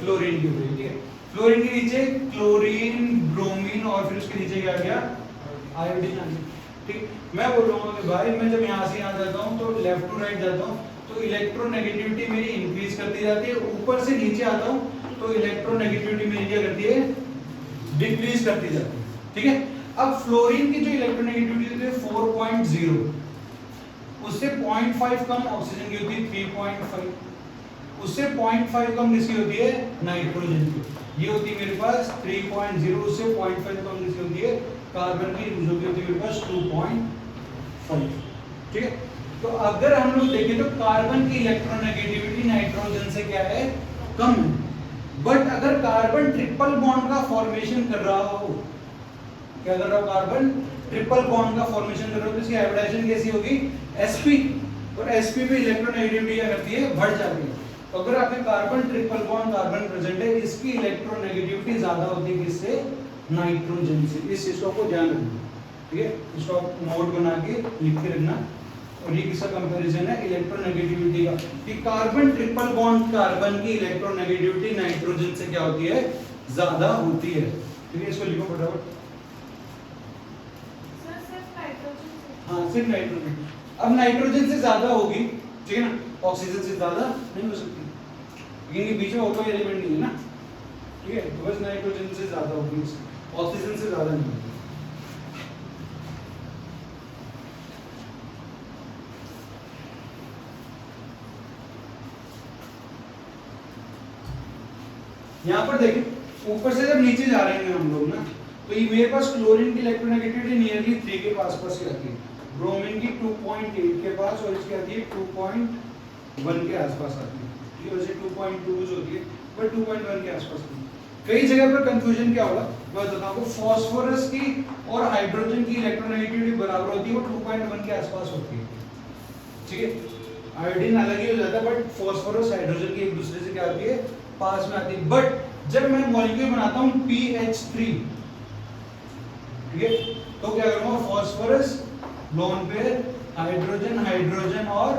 फ्लोरीन की होगी। ठीक है, फ्लोरीन के नीचे क्लोरीन, ब्रोमीन और फिर उसके नीचे क्या गया, आयोडीन आ गया। ठीक, मैं बोल रहा हूँ कि भाई मैं जब यहाँ से यहाँ जाता हूँ तो लेफ्ट टू राइट जाता हूँ तो इलेक्ट्रोनेगेटिविटी मेरी इंक्रीज करती जाती है, ऊपर से नीचे आता हूँ तो इलेक्ट्रोनेगेटिविटी मेरी क्या करती है, डिक्रीज करती जाती है। ठीक है, अब फ्लोरीन की जो इलेक्ट्रोनेगेटिविटी होती है 4.0, उससे 0.5 कम ऑक्सीजन की होती है 3.5, उससे 0.5 कम किसकी होती है, नाइट्रोजन की। ये होती है मेरे पास 3.0, उससे 0.5 कम किसकी होती है, कार्बन की, जो की होती है मेरे पास 2.5। ठीक है, तो अगर हम लोग देखें तो कार्बन की इलेक्ट्रोनेगेटिविटी नाइट्रोजन से क्या है, कम है। बट अगर कार्बन ट्रिपल बॉन्ड का फॉर्मेशन कर रहा हो, क्या कर रहा हो, कार्बन ट्रिपल बॉन्ड का फॉर्मेशन कर रहा हो तो इसकी हाइब्रिडाइजेशन कैसी होगी, sp, और sp पे इलेक्ट्रोनेगेटिविटी क्या करती है, बढ़ जाती है। तो अगर आपके carbon triple bond carbon present है, इसकी इलेक्ट्रोनेगेटिविटी ज्यादा होती है किससे, नाइट्रोजन से। इस चीज को आपको ध्यान रखना। ठीक है, इसको आप नोट बना के लिख के रखना। और ये किसका कंपैरिजन है, इलेक्ट्रोनेगेटिविटी का, कि कार्बन ट्रिपल बॉन्ड कार्बन की इलेक्ट्रोनेगेटिविटी नाइट्रोजन से क्या होती है, ज्यादा होती है। ठीक है, इसको लिखो फटाफट। हाँ, सिर्फ नाइट्रोजन। अब नाइट्रोजन से ज्यादा होगी, ठीक है ना, ऑक्सीजन से ज्यादा नहीं हो सकती, क्योंकि बीच में और कोई एलिमेंट नहीं है ना। ठीक है, तो बस नाइट्रोजन से ज्यादा होगी, ऑक्सीजन से ज्यादा नहीं होगी। यहाँ पर देखिए, ऊपर से जब नीचे जा रहे हैं हम लोग ना, तो ये मेरे पास क्लोरीन की इलेक्ट्रोनेगेटिविटी नियरली 3 के आसपास की आती है, ब्रोमीन की 2.8 के पास, और इसकी आती है 2.1 के आसपास आती है। ठीक है, वैसे 2.2 जो होती है बट 2.1 के आसपास आती है। कई जगह पर कंफ्यूजन क्या होगा, मैं बताता हूँ, फास्फोरस की और हाइड्रोजन की इलेक्ट्रोनेगेटिविटी बराबर होती है, वो 2.1 के आसपास होती है। ठीक है, आयोडीन अलग ही हो जाता है, बट फास्फोरस हाइड्रोजन की एक दूसरे से क्या आती है, पास में आती है। बट जब मैं मॉलिक्यूल बनाता हूं PH3, ठीक है, तो क्या करूंगा, phosphorus lone pair, hydrogen, hydrogen और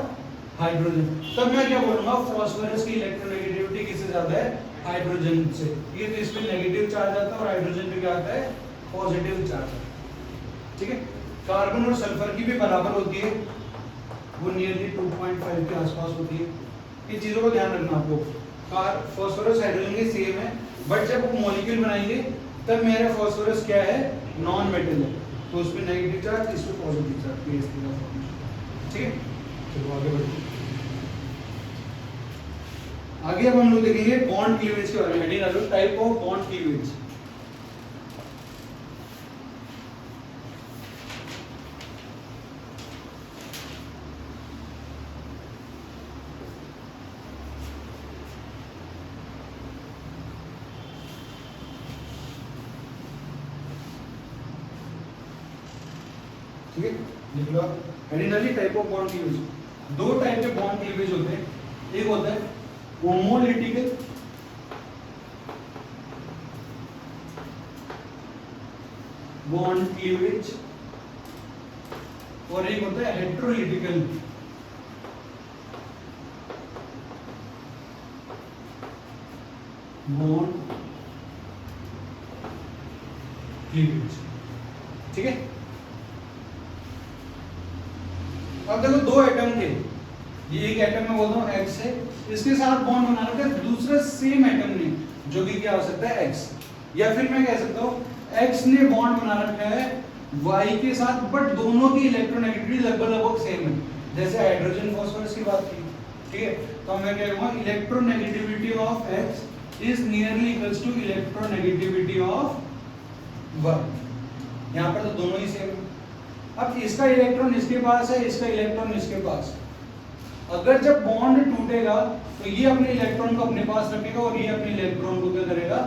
हाइड्रोजन, तब मैं क्या बोलूंगा, फास्फोरस की इलेक्ट्रोनेगेटिविटी किससे ज्यादा है, हाइड्रोजन से। ये तो इसमें नेगेटिव चार्ज आता है और हाइड्रोजन पे क्या आता है, पॉजिटिव चार्ज। ठीक है, कार्बन और सल्फर की भी बराबर होती है, वो नियरली 2.5 के आसपास होती है। इन चीजों को ध्यान रखना आपको। फास्फोरस हाइड्रोजन के सेम है, बट जब वो मॉलिक्यूल बनाएंगे तब मेरा फास्फोरस क्या है, नॉन मेटल है, तो उसमें नेगेटिव चार्ज, इसमें पॉजिटिव चार्ज, ये इसका फॉर्मेशन। ठीक है, चलो आगे बढ़ते हैं। आगे अब हम लोग देखेंगे बॉन्ड क्लीवेज के बारे में। हेडिंग डालो, टाइप ऑफ बॉन्ड क्लीवेज। ठीक है, लिख लो आप, heading type of bond cleavage. दो टाइप के बॉन्ड क्लीवेज होते हैं, एक होता है होमोलिटिकल बॉन्ड क्लीवेज और एक होता है हेट्रोलिटिकल बॉन्ड क्लीवेज। ठीक है, अब देखो दो एटम थे, ये एक एटम में बोलता हूँ X है, इसके साथ बॉन्ड बना रखा है दूसरा सेम एटम ने, जो कि क्या हो सकता है, X, या फिर मैं कह सकता हूँ X ने बॉन्ड बना रखा है Y के साथ, बट दोनों की इलेक्ट्रोनेगेटिविटी लगभग सेम है, जैसे हाइड्रोजन फास्फोरस की बात की। ठीक है, तो मैं कह रहा हूँ electronegativity of X is nearly equals to electronegativity of work. यहाँ पर तो दोनों ही सेम है। अब इसका इलेक्ट्रॉन इसके पास है, इसका इलेक्ट्रॉन इसके पास। अगर जब बॉन्ड टूटेगा तो ये अपने इलेक्ट्रॉन को अपने पास रखेगा और ये अपने इलेक्ट्रॉन को क्या करेगा,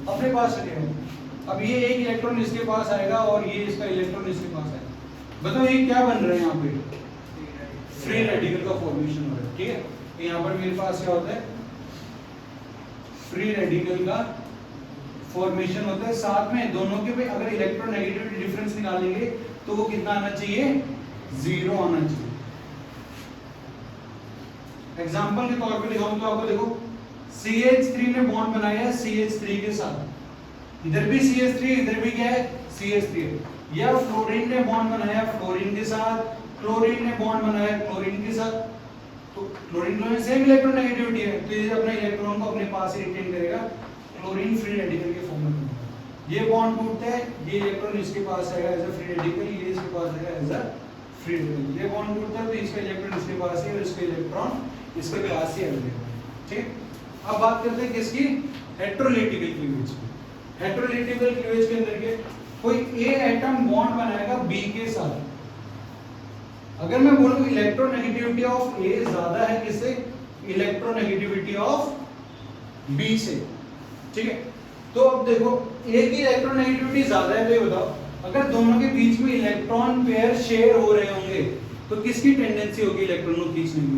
अपने पास रखेगा। अब ये एक इलेक्ट्रॉन इसके पास आएगा और ये इसका इलेक्ट्रॉन इसके पास आएगा। बताओ ये क्या बन रहा है यहाँ पे, फ्री रेडिकल का फॉर्मेशन हो रहा है। ठीक है, तो यहाँ पर मेरे पास क्या होता है, फ्री रेडिकल का फॉर्मेशन होता है। साथ में दोनों के पे अगर इलेक्ट्रोनेगेटिविटी डिफरेंस निकालेंगे तो वो कितना आना चाहिए, 0 आना चाहिए। एग्जांपल के तौर पे दिखाऊं तो आपको देखो, CH3 ने बॉन्ड बनाया है CH3 के साथ, इधर भी CH3 इधर भी क्या है CH3 है। या फ्लोरीन ने बॉन्ड बनाया फ्लोरीन के साथ, क्लोरीन ने बॉन्ड बनाया क्लोरीन के साथ, तो क्लोरीन क्लोरीन सेम इलेक्ट्रोनेगेटिविटी है, तो ये अपने इलेक्ट्रॉन को अपने पास ही रिटेन करेगा, क्लोरीन फ्री रेडिकल के फॉर्म में। ये बॉन्ड टूटता है, ये इलेक्ट्रॉन इसके पास आएगा एज अ फ्री रेडिकल, ये इसके पास आएगा एज अ फ्री रेडिकल। ये बॉन्ड टूटता है तो इसका इलेक्ट्रॉन इसके पास है और इसका इलेक्ट्रॉन इसके पास ही आएगा। ठीक, अब बात करते हैं किसकी, हेटेरोलेटिकल क्लीवेज की। हेटेरोलेटिकल क्लीवेज के अंदर के कोई A एटम बॉन्ड बनाएगा B के साथ। अगर मैं बोलूं इलेक्ट्रोनेगेटिविटी ऑफ A ज्यादा है किससे, इलेक्ट्रोनेगेटिविटी ऑफ B से। ठीक है, तो अब देखो A की इलेक्ट्रोनेगेटिविटी ज्यादा है, तो ये बताओ अगर दोनों के बीच में इलेक्ट्रॉन पेयर शेयर हो रहे होंगे तो किसकी टेंडेंसी होगी इलेक्ट्रॉन को खींचने की,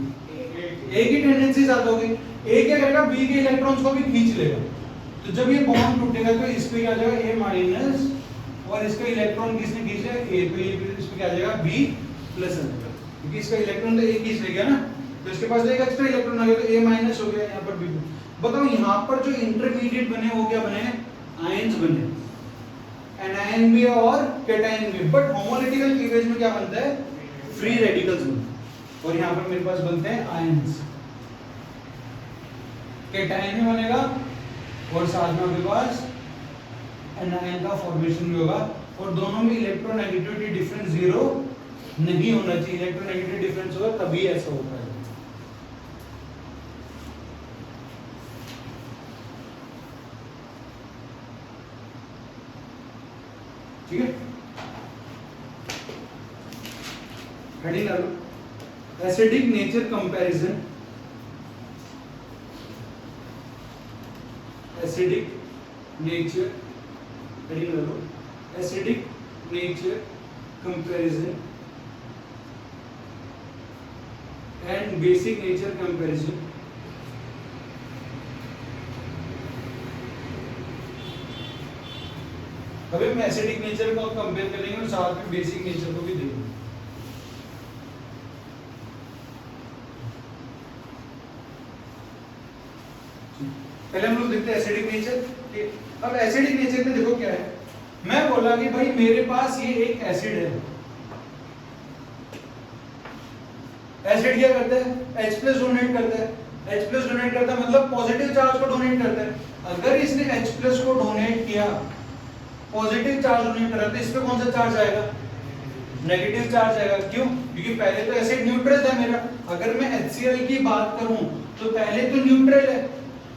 A की टेंडेंसी ज्यादा होगी। A क्या करेगा, B के इलेक्ट्रॉन्स को भी खींच लेगा। तो जब ये बॉन्ड टूटेगा तो इस पे क्या आ जाएगा A माइनस, और इसका इलेक्ट्रॉन किसने खींच लिया A, तो ये इस पे क्या आ जाएगा B प्लस आ जाएगा, क्योंकि इसका इलेक्ट्रॉन तो A खींच ले गया ना, तो इसके पास एक एक्स्ट्रा इलेक्ट्रॉन आ गया तो A माइनस हो गया, यहाँ पर B। बताओ यहाँ पर जो इंटरमीडिएट बने वो क्या बने, आयंस बने, एनायन भी है और कैटायन भी। बट होमोलिटिकल क्लीवेज में क्या बनता है, फ्री रेडिकल्स बनते हैं, और यहाँ पर मेरे पास बनते हैं आयंस। कैटायन भी बनेगा और साथ में आपके पास एनायन का फॉर्मेशन भी होगा, और दोनों में इलेक्ट्रोनेगेटिविटी डिफरेंस 0 नहीं होना चाहिए। इलेक्ट्रोनेगेटिव डिफरेंस होगा तभी ऐसा होता है। ठीक है, हेडिंग डालो, acidic nature comparison. Acidic nature, heading डालो, acidic nature comparison and basic nature comparison. अभी हम एसिडिक नेचर को कंपेयर करेंगे और साथ में बेसिक नेचर को भी देखेंगे। पहले हम लोग देखते हैं एसिडिक नेचर। अब एसिडिक नेचर में देखो क्या है, मैं बोला कि भाई मेरे पास ये एक एसिड है। एसिड क्या करता है, H+ डोनेट करता है। H+ डोनेट करता है मतलब पॉजिटिव चार्ज को डोनेट करता है। अगर इसने H+ को डोनेट किया, पॉजिटिव चार्ज डोनेट करा, तो इस पे कौन सा चार्ज आएगा, नेगेटिव चार्ज आएगा। क्यों, क्योंकि पहले तो एसिड न्यूट्रल है मेरा। अगर मैं HCl की बात करूं तो पहले तो न्यूट्रल है,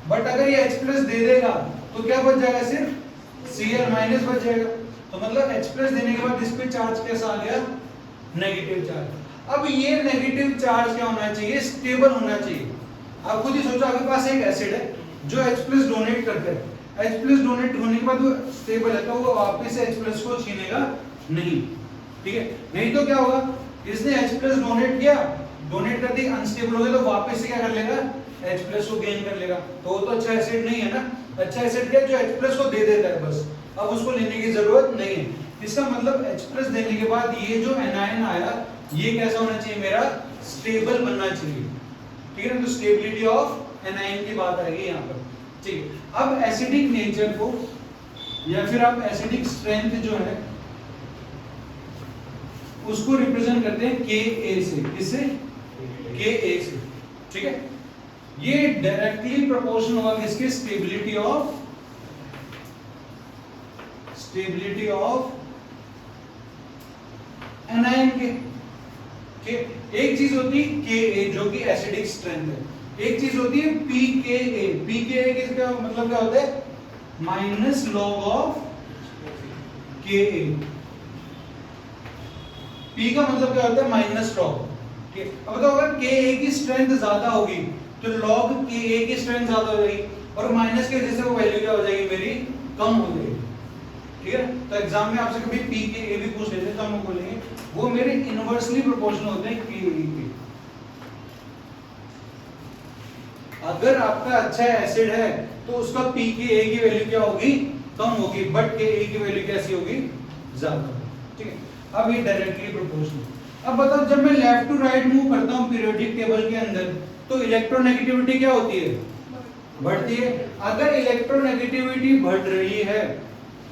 बट अगर ये H+ दे देगा तो क्या बच जाएगा, सिर्फ Cl- बच जाएगा। तो मतलब H+ देने के बाद इस पे चार्ज कैसा आ गया, नेगेटिव चार्ज। अब ये नेगेटिव चार्ज क्या होना चाहिए, स्टेबल होना चाहिए। आप खुद ही सोचो, आपके पास एक एसिड है जो H+ डोनेट करता है, H+ डोनेट होने के बाद वो स्टेबल है, तो वो वापस से H+ को छीनेगा नहीं। ठीक है, नहीं तो क्या होगा, इसने H+ डोनेट किया, डोनेट कर दी, अनस्टेबल हो गया, तो वापस से क्या कर लेगा, H+ को गेन कर लेगा। तो वो तो अच्छा एसिड नहीं है ना। अच्छा एसिड क्या, जो H+ को दे देता है बस, अब उसको लेने की जरूरत नहीं है। इसका मतलब H+ देने के बाद ये जो एनायन आया, ये कैसा होना चाहिए, मेरा स्टेबल बनना चाहिए। ठीक है ना, तो स्टेबिलिटी ऑफ एनायन की बात आएगी यहाँ पर। ठीक है, अब एसिडिक नेचर को या फिर आप एसिडिक स्ट्रेंथ जो है उसको रिप्रेजेंट करते हैं Ka से। किससे, Ka से। ठीक है, ये डायरेक्टली प्रोपोर्शनल होगा किसके, स्टेबिलिटी ऑफ एनायन के। एक चीज होती है Ka जो कि एसिडिक स्ट्रेंथ है, एक चीज होती है pKa, pKa किसका मतलब क्या होता है, minus log of Ka। P का मतलब क्या होता है, माइनस लॉग। ठीक है, अब बताओ अगर Ka की स्ट्रेंथ ज्यादा होगी तो लॉग Ka की स्ट्रेंथ ज्यादा हो जाएगी, और माइनस की वजह से वो वैल्यू क्या हो जाएगी मेरी, कम हो जाएगी। ठीक है, तो एग्जाम में आपसे कभी pKa भी पूछ लेते हैं तो हम लोग बोलेंगे वो मेरे इनवर्सली प्रोपोर्शनल होते हैं Ka के। अगर आपका अच्छा एसिड है तो उसका pKa की वैल्यू क्या होगी, कम होगी, बट Ka की वैल्यू कैसी होगी, ज्यादा। ठीक है, अब ये डायरेक्टली प्रोपोर्शनल। अब बताओ जब मैं लेफ्ट टू राइट मूव करता हूं पीरियोडिक टेबल के अंदर तो इलेक्ट्रोनेगेटिविटी क्या होती है, बढ़ती है। अगर इलेक्ट्रोनेगेटिविटी बढ़ रही है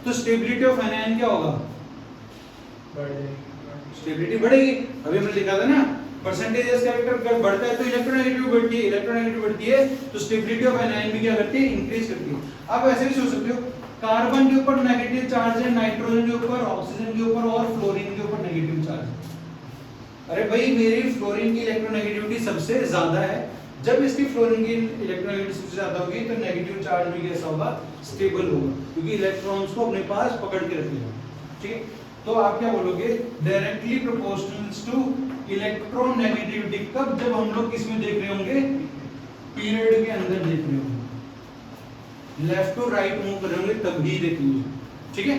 तो स्टेबिलिटी ऑफ एनायन क्या होगा, स्टेबिलिटी बढ़ेगी। अभी हमने लिखा था ना, परसेंटेज एस कैरेक्टर बढ़ता है तो इलेक्ट्रोनेगेटिविटी बढ़ती है, इलेक्ट्रोनेगेटिविटी बढ़ती है तो स्टेबिलिटी ऑफ एनायन भी क्या करती है, इंक्रीज करती है। आप ऐसे भी सोच सकते हो, कार्बन के ऊपर नेगेटिव चार्ज है, नाइट्रोजन के ऊपर, ऑक्सीजन के ऊपर और फ्लोरीन के ऊपर नेगेटिव चार्ज है। अरे भाई मेरी फ्लोरीन की इलेक्ट्रोनेगेटिविटी सबसे ज्यादा है, जब इसकी फ्लोरीन की इलेक्ट्रोनेगेटिविटी सबसे ज्यादा होगी तो नेगेटिव चार्ज भी कैसा होगा, स्टेबल होगा, क्योंकि इलेक्ट्रॉन्स को अपने पास पकड़ के रखेगा। ठीक है, तो आप क्या बोलोगे, डायरेक्टली प्रोपोर्शनल टू इलेक्ट्रोनेगेटिविटी। कब, जब हम लोग किसमें देख रहे होंगे, पीरियड के अंदर देख रहे होंगे, लेफ्ट टू राइट मूव कर रहे होंगे तभी देखेंगे। ठीक है,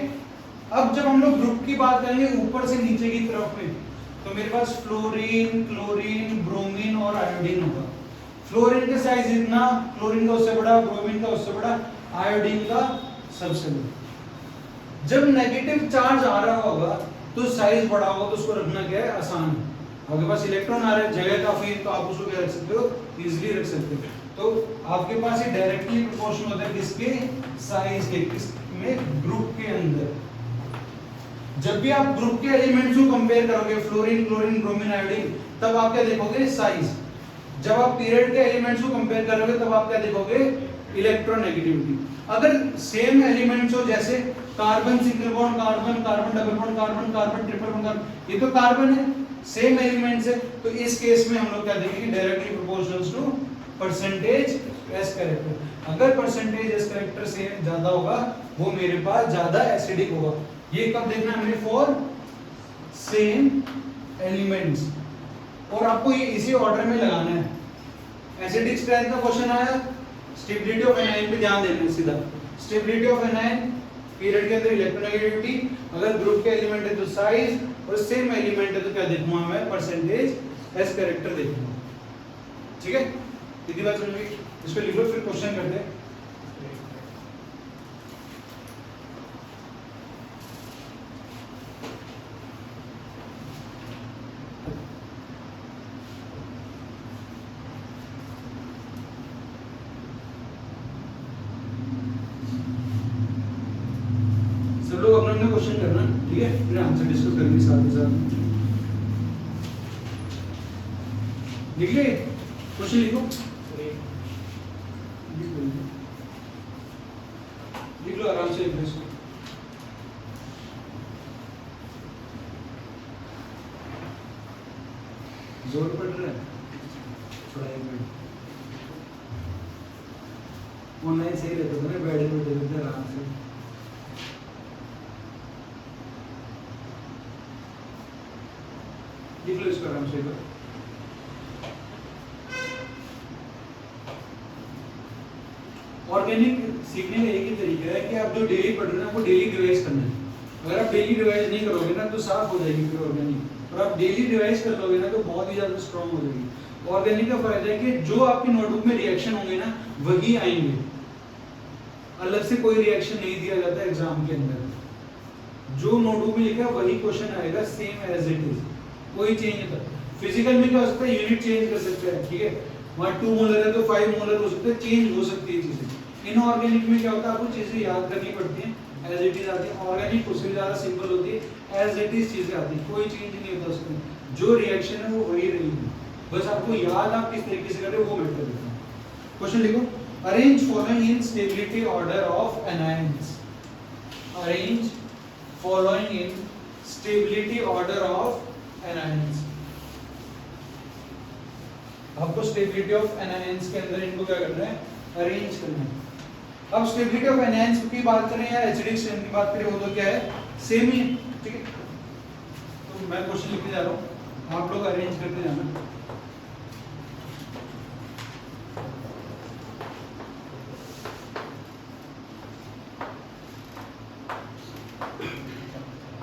अब जब हम लोग ग्रुप की बात करेंगे ऊपर से नीचे की तरफ में, तो मेरे पास फ्लोरीन, क्लोरीन, ब्रोमीन और आयोडीन होगा। फ्लोरीन का साइज इतना, क्लोरीन का उससे बड़ा, ब्रोमीन का उससे बड़ा, आयोडीन का सबसे बड़ा। जब नेगेटिव चार्ज आ रहा होगा तो साइज बड़ा होगा, तो उसको रखना क्या है, आसान है। आपके पास इलेक्ट्रॉन आ रहे हैं, जगह काफी है, तो आप उसको क्या रख सकते हो, इजीली रख सकते हो। तो आपके पास ये डायरेक्टली प्रोपोर्शनल होता है किसके, साइज के, किसमें, ग्रुप के अंदर। जब भी आप ग्रुप के एलिमेंट्स को कंपेयर करोगे, फ्लोरीन, क्लोरीन, ब्रोमीन, आयोडीन, तब आप क्या देखोगे, साइज। जब आप पीरियड के एलिमेंट्स को कंपेयर करोगे तब आप क्या देखोगे, इलेक्ट्रोनेगेटिविटी। अगर सेम एलिमेंट्स हो, जैसे carbon single bond carbon, carbon double bond carbon, carbon triple bond carbon, ये तो कार्बन है, सेम एलिमेंट्स है, तो इस केस में हम लोग क्या देखेंगे, directly proportional to percentage S character. अगर परसेंटेज एस कैरेक्टर से ज्यादा होगा वो मेरे पास ज्यादा एसिडिक होगा। ये कब देखना है हमने, फॉर सेम एलिमेंट्स, और आपको ये इसी ऑर्डर में लगाना है। एसिडिक स्ट्रेंथ का क्वेश्चन आया, स्टेबिलिटी ऑफ एनायन पे ध्यान देना है सीधा। स्टेबिलिटी ऑफ एनायन, पीरियड के अंदर इलेक्ट्रोनेगेटिविटी, अगर ग्रुप के एलिमेंट है तो साइज, और सेम एलिमेंट है तो क्या देखूंगा मैं, परसेंटेज एस कैरेक्टर देखूंगा। ठीक है, इतनी बात समझ में, इसको लिख लो, फिर क्वेश्चन करते हैं। सब लोग अपना अपना क्वेश्चन करना, ठीक है, फिर आंसर डिस्कस करेंगे साथ ही साथ। लिख लिए क्वेश्चन, लिखो, लिख लो आराम से इसको। जोर पड़ रहा है थोड़ा, एक मिनट, ऑनलाइन सही रहता था ना, बैठ के देखते आराम से। लिख लो इसको आराम से। ऑर्गेनिक सीखने का एक ही तरीका है कि आप जो डेली पढ़ रहे हैं आपको डेली रिवाइज करना है। अगर आप डेली रिवाइज नहीं करोगे ना तो साफ हो जाएगी फिर ऑर्गेनिक, और आप डेली रिवाइज कर लोगे ना तो बहुत ही ज्यादा स्ट्रांग हो जाएगी। ऑर्गेनिक का फायदा है कि जो आपकी नोटबुक में रिएक्शन होंगे ना वही आएंगे, अलग से कोई रिएक्शन नहीं दिया जाता एग्जाम के अंदर। जो नोटबुक में लिखा है वही क्वेश्चन आएगा, सेम एज इट इज, कोई चेंज नहीं होता। फिजिकल में क्या हो सकता है, यूनिट चेंज कर सकते हैं, ठीक है, वहाँ 2 मोलर है तो 5 मोलर हो सकते हैं, चेंज हो सकती है चीजें। इनऑर्गेनिक में क्या होता है, आपको चीजें याद करनी पड़ती हैं, एज इट इज आती है। ऑर्गेनिक उससे ज्यादा सिंपल होती है, एज इट इज चीजें आती है, कोई चेंज नहीं होता उसमें, जो रिएक्शन है वो वही रहेगी, बस आपको याद आप किस तरीके से कर रहे हो वो मैटर करता है। क्वेश्चन लिखो, arrange following in stability order of anions. Arrange following in stability order of anions. आपको स्टेबिलिटी ऑफ एनायंस के अंदर इनको क्या करना है, अरेंज करना है। अब स्टेबिलिटी ऑफ एनायंस की बात करें या एसिडिक स्ट्रेंथ की बात करें, वो तो क्या है, सेम ही है, ठीक है। तो मैं क्वेश्चन लिखने जा रहा हूँ, आप लोग अरेंज करते जाना।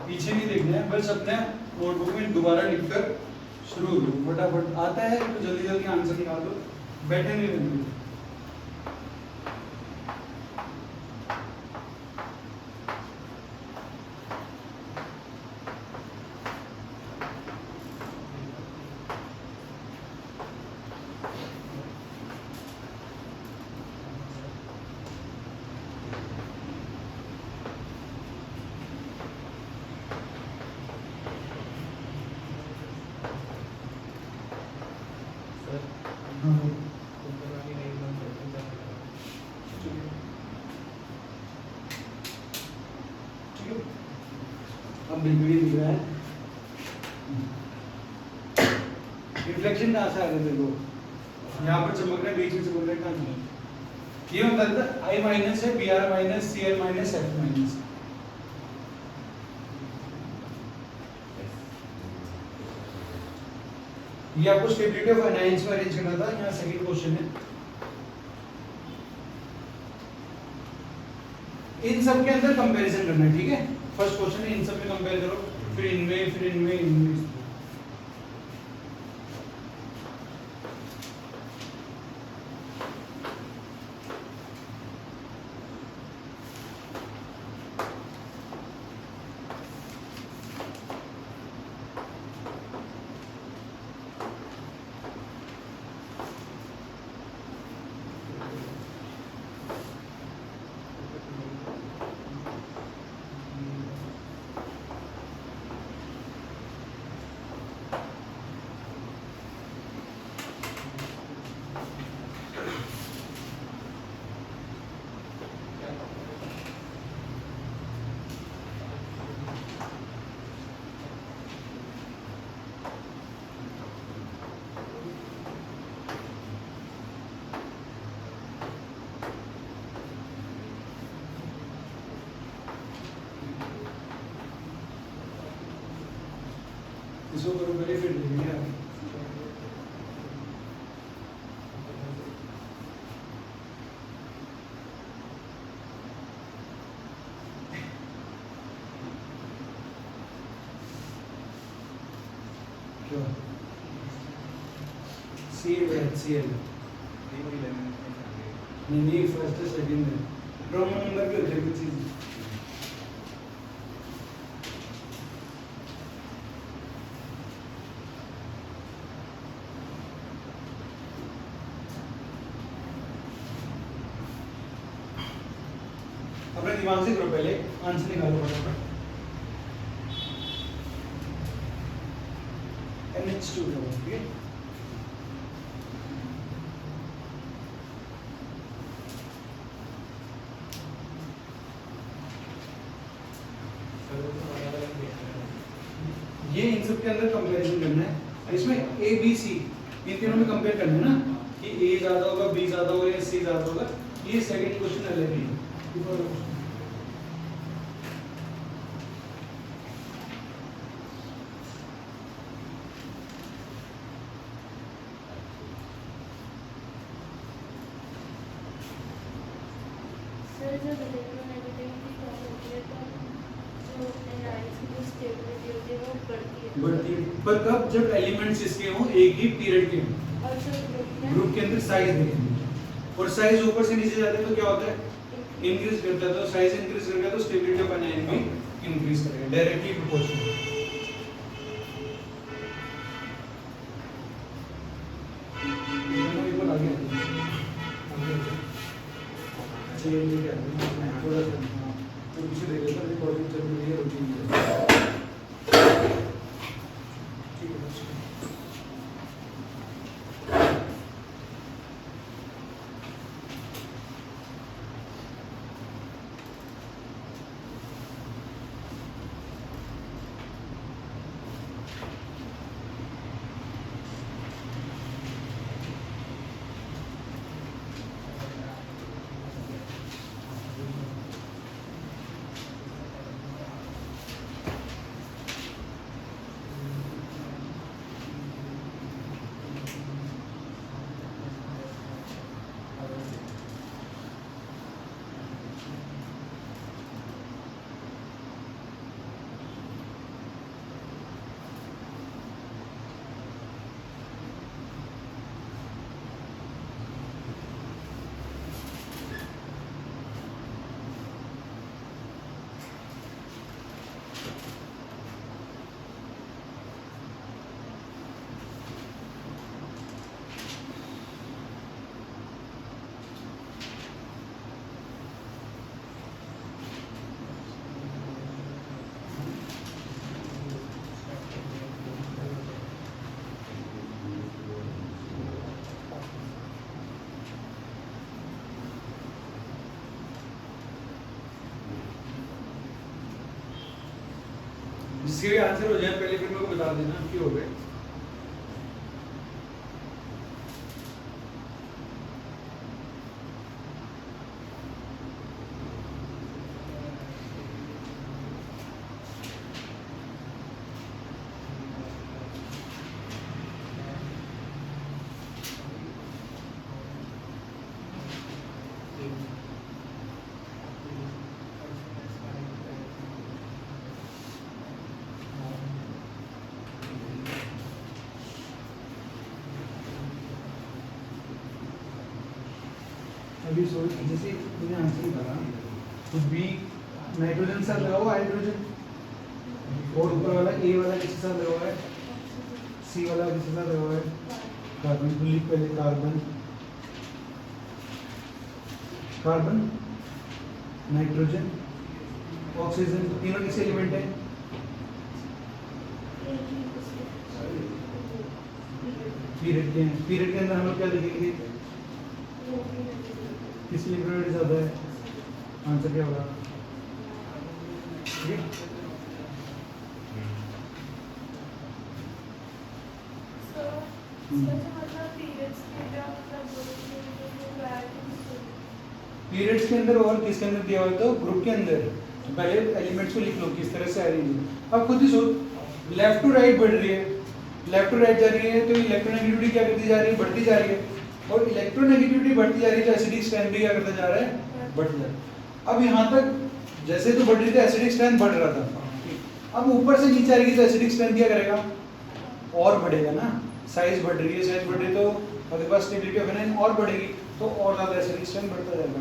पीछे नहीं देखना है, बस अपने नोटबुक में दोबारा लिखकर शुरू करो, फटाफट आता है तो जल्दी जल्दी आंसर निकाल दो, बैठे नहीं रहने। अब बिल्कुल ही दिख रहा है, रिफ्लेक्शन कहाँ से आ रहा है, देखो यहाँ पर चमक रहा है, बीच में चमक रहा है, कहाँ से? ये होता है आई माइनस है, B R minus, C L minus, F minus. ये आपको स्टेबिलिटी ऑफ एनायंस में अरेंज करना था, यहाँ सेकंड क्वेश्चन है। इन सब के अंदर कंपैरिजन करना है, ठीक है। फर्स्ट क्वेश्चन है, इन सब में कंपेयर करो, फिर इनमें, फिर इनमें, इनमें। इसको करो पहले, फिर देखेंगे आगे। क्या CL नहीं, फर्स्ट सेकंड है, प्रोमो नंबर भी होता है कुछ चीज। अपने दिमाग से करो, पहले आंसर निकालो फटाफट। NH2 ठीक है। ये इन सब के अंदर कंपैरिजन करना है, इसमें A B C इन तीनों में कंपेयर करना है ना, कि A ज्यादा होगा, B ज्यादा होगा या C ज्यादा होगा। ये सेकंड क्वेश्चन अलग है।
सर जब इलेक्ट्रोनेगेटिविटी कम होती है तो जो एनायंस की जो स्टेबिलिटी होती है वो बढ़ती है,
पर कब, जब एलिमेंट्स इसके हों एक ही पीरियड के हों,
और जो
ग्रुप के अंदर साइज देखेंगे, और साइज ऊपर से नीचे जाते हैं तो क्या होता है, इंक्रीज करता है। तो साइज इंक्रीज करेगा तो स्टेबिलिटी ऑफ एनायन भी इंक्रीज करेगा, डायरेक्टली प्रोपोर्शनल। थोड़ा सा तो पीछे देख लेता, रिकॉर्डिंग चल रही है, रूटीन है। जिसके भी आंसर हो जाए पहले फिर मेरे को बता देना कि हो गए। अभी जैसे मैंने आंसर करा तो बी नाइट्रोजन साथ लगा हुआ हाइड्रोजन और ऊपर वाला ए वाला किसके साथ लगा हुआ है, सी वाला किसके साथ लगा हुआ है, कार्बन। तो लिख पहले कार्बन, कार्बन, नाइट्रोजन, ऑक्सीजन, तीनों किस एलिमेंट है? पीरियड के हैं। पीरियड के अंदर हम लोग क्या लिखेंगे? किस इलेक्ट्रोनेट ज्यादा है? आंसर क्या होगा? ठीक है? पीरियड्स के अंदर और किसके अंदर दिया हुआ है? तो ग्रुप के अंदर। तो पहले एलिमेंट्स को लिख लो किस तरह से अरेंज है। अब खुद ही सोच, लेफ्ट टू राइट बढ़ रही है, लेफ्ट टू राइट जा रही है तो इलेक्ट्रोनेगेटिविटी क्या करती जा रही है? बढ़ती जा रही है। और इलेक्ट्रोनेगेटिविटी बढ़ती जा रही है तो एसिडिक स्ट्रेंथ भी क्या करता जा रहा है? बढ़ता जा रहा है। अब यहाँ तक जैसे तो बढ़ रही थी एसिडिक स्ट्रेंथ बढ़ रहा था, अब ऊपर से नीचे आएगी तो एसिडिक स्ट्रेंथ क्या करेगा? और बढ़ेगा ना। साइज बढ़ रही है, साइज बढ़ रही है तो आपके पास स्टेबिलिटी ऑफ एनायन और बढ़ेगी तो और ज्यादा एसिडिक स्ट्रेंथ बढ़ता जाएगा।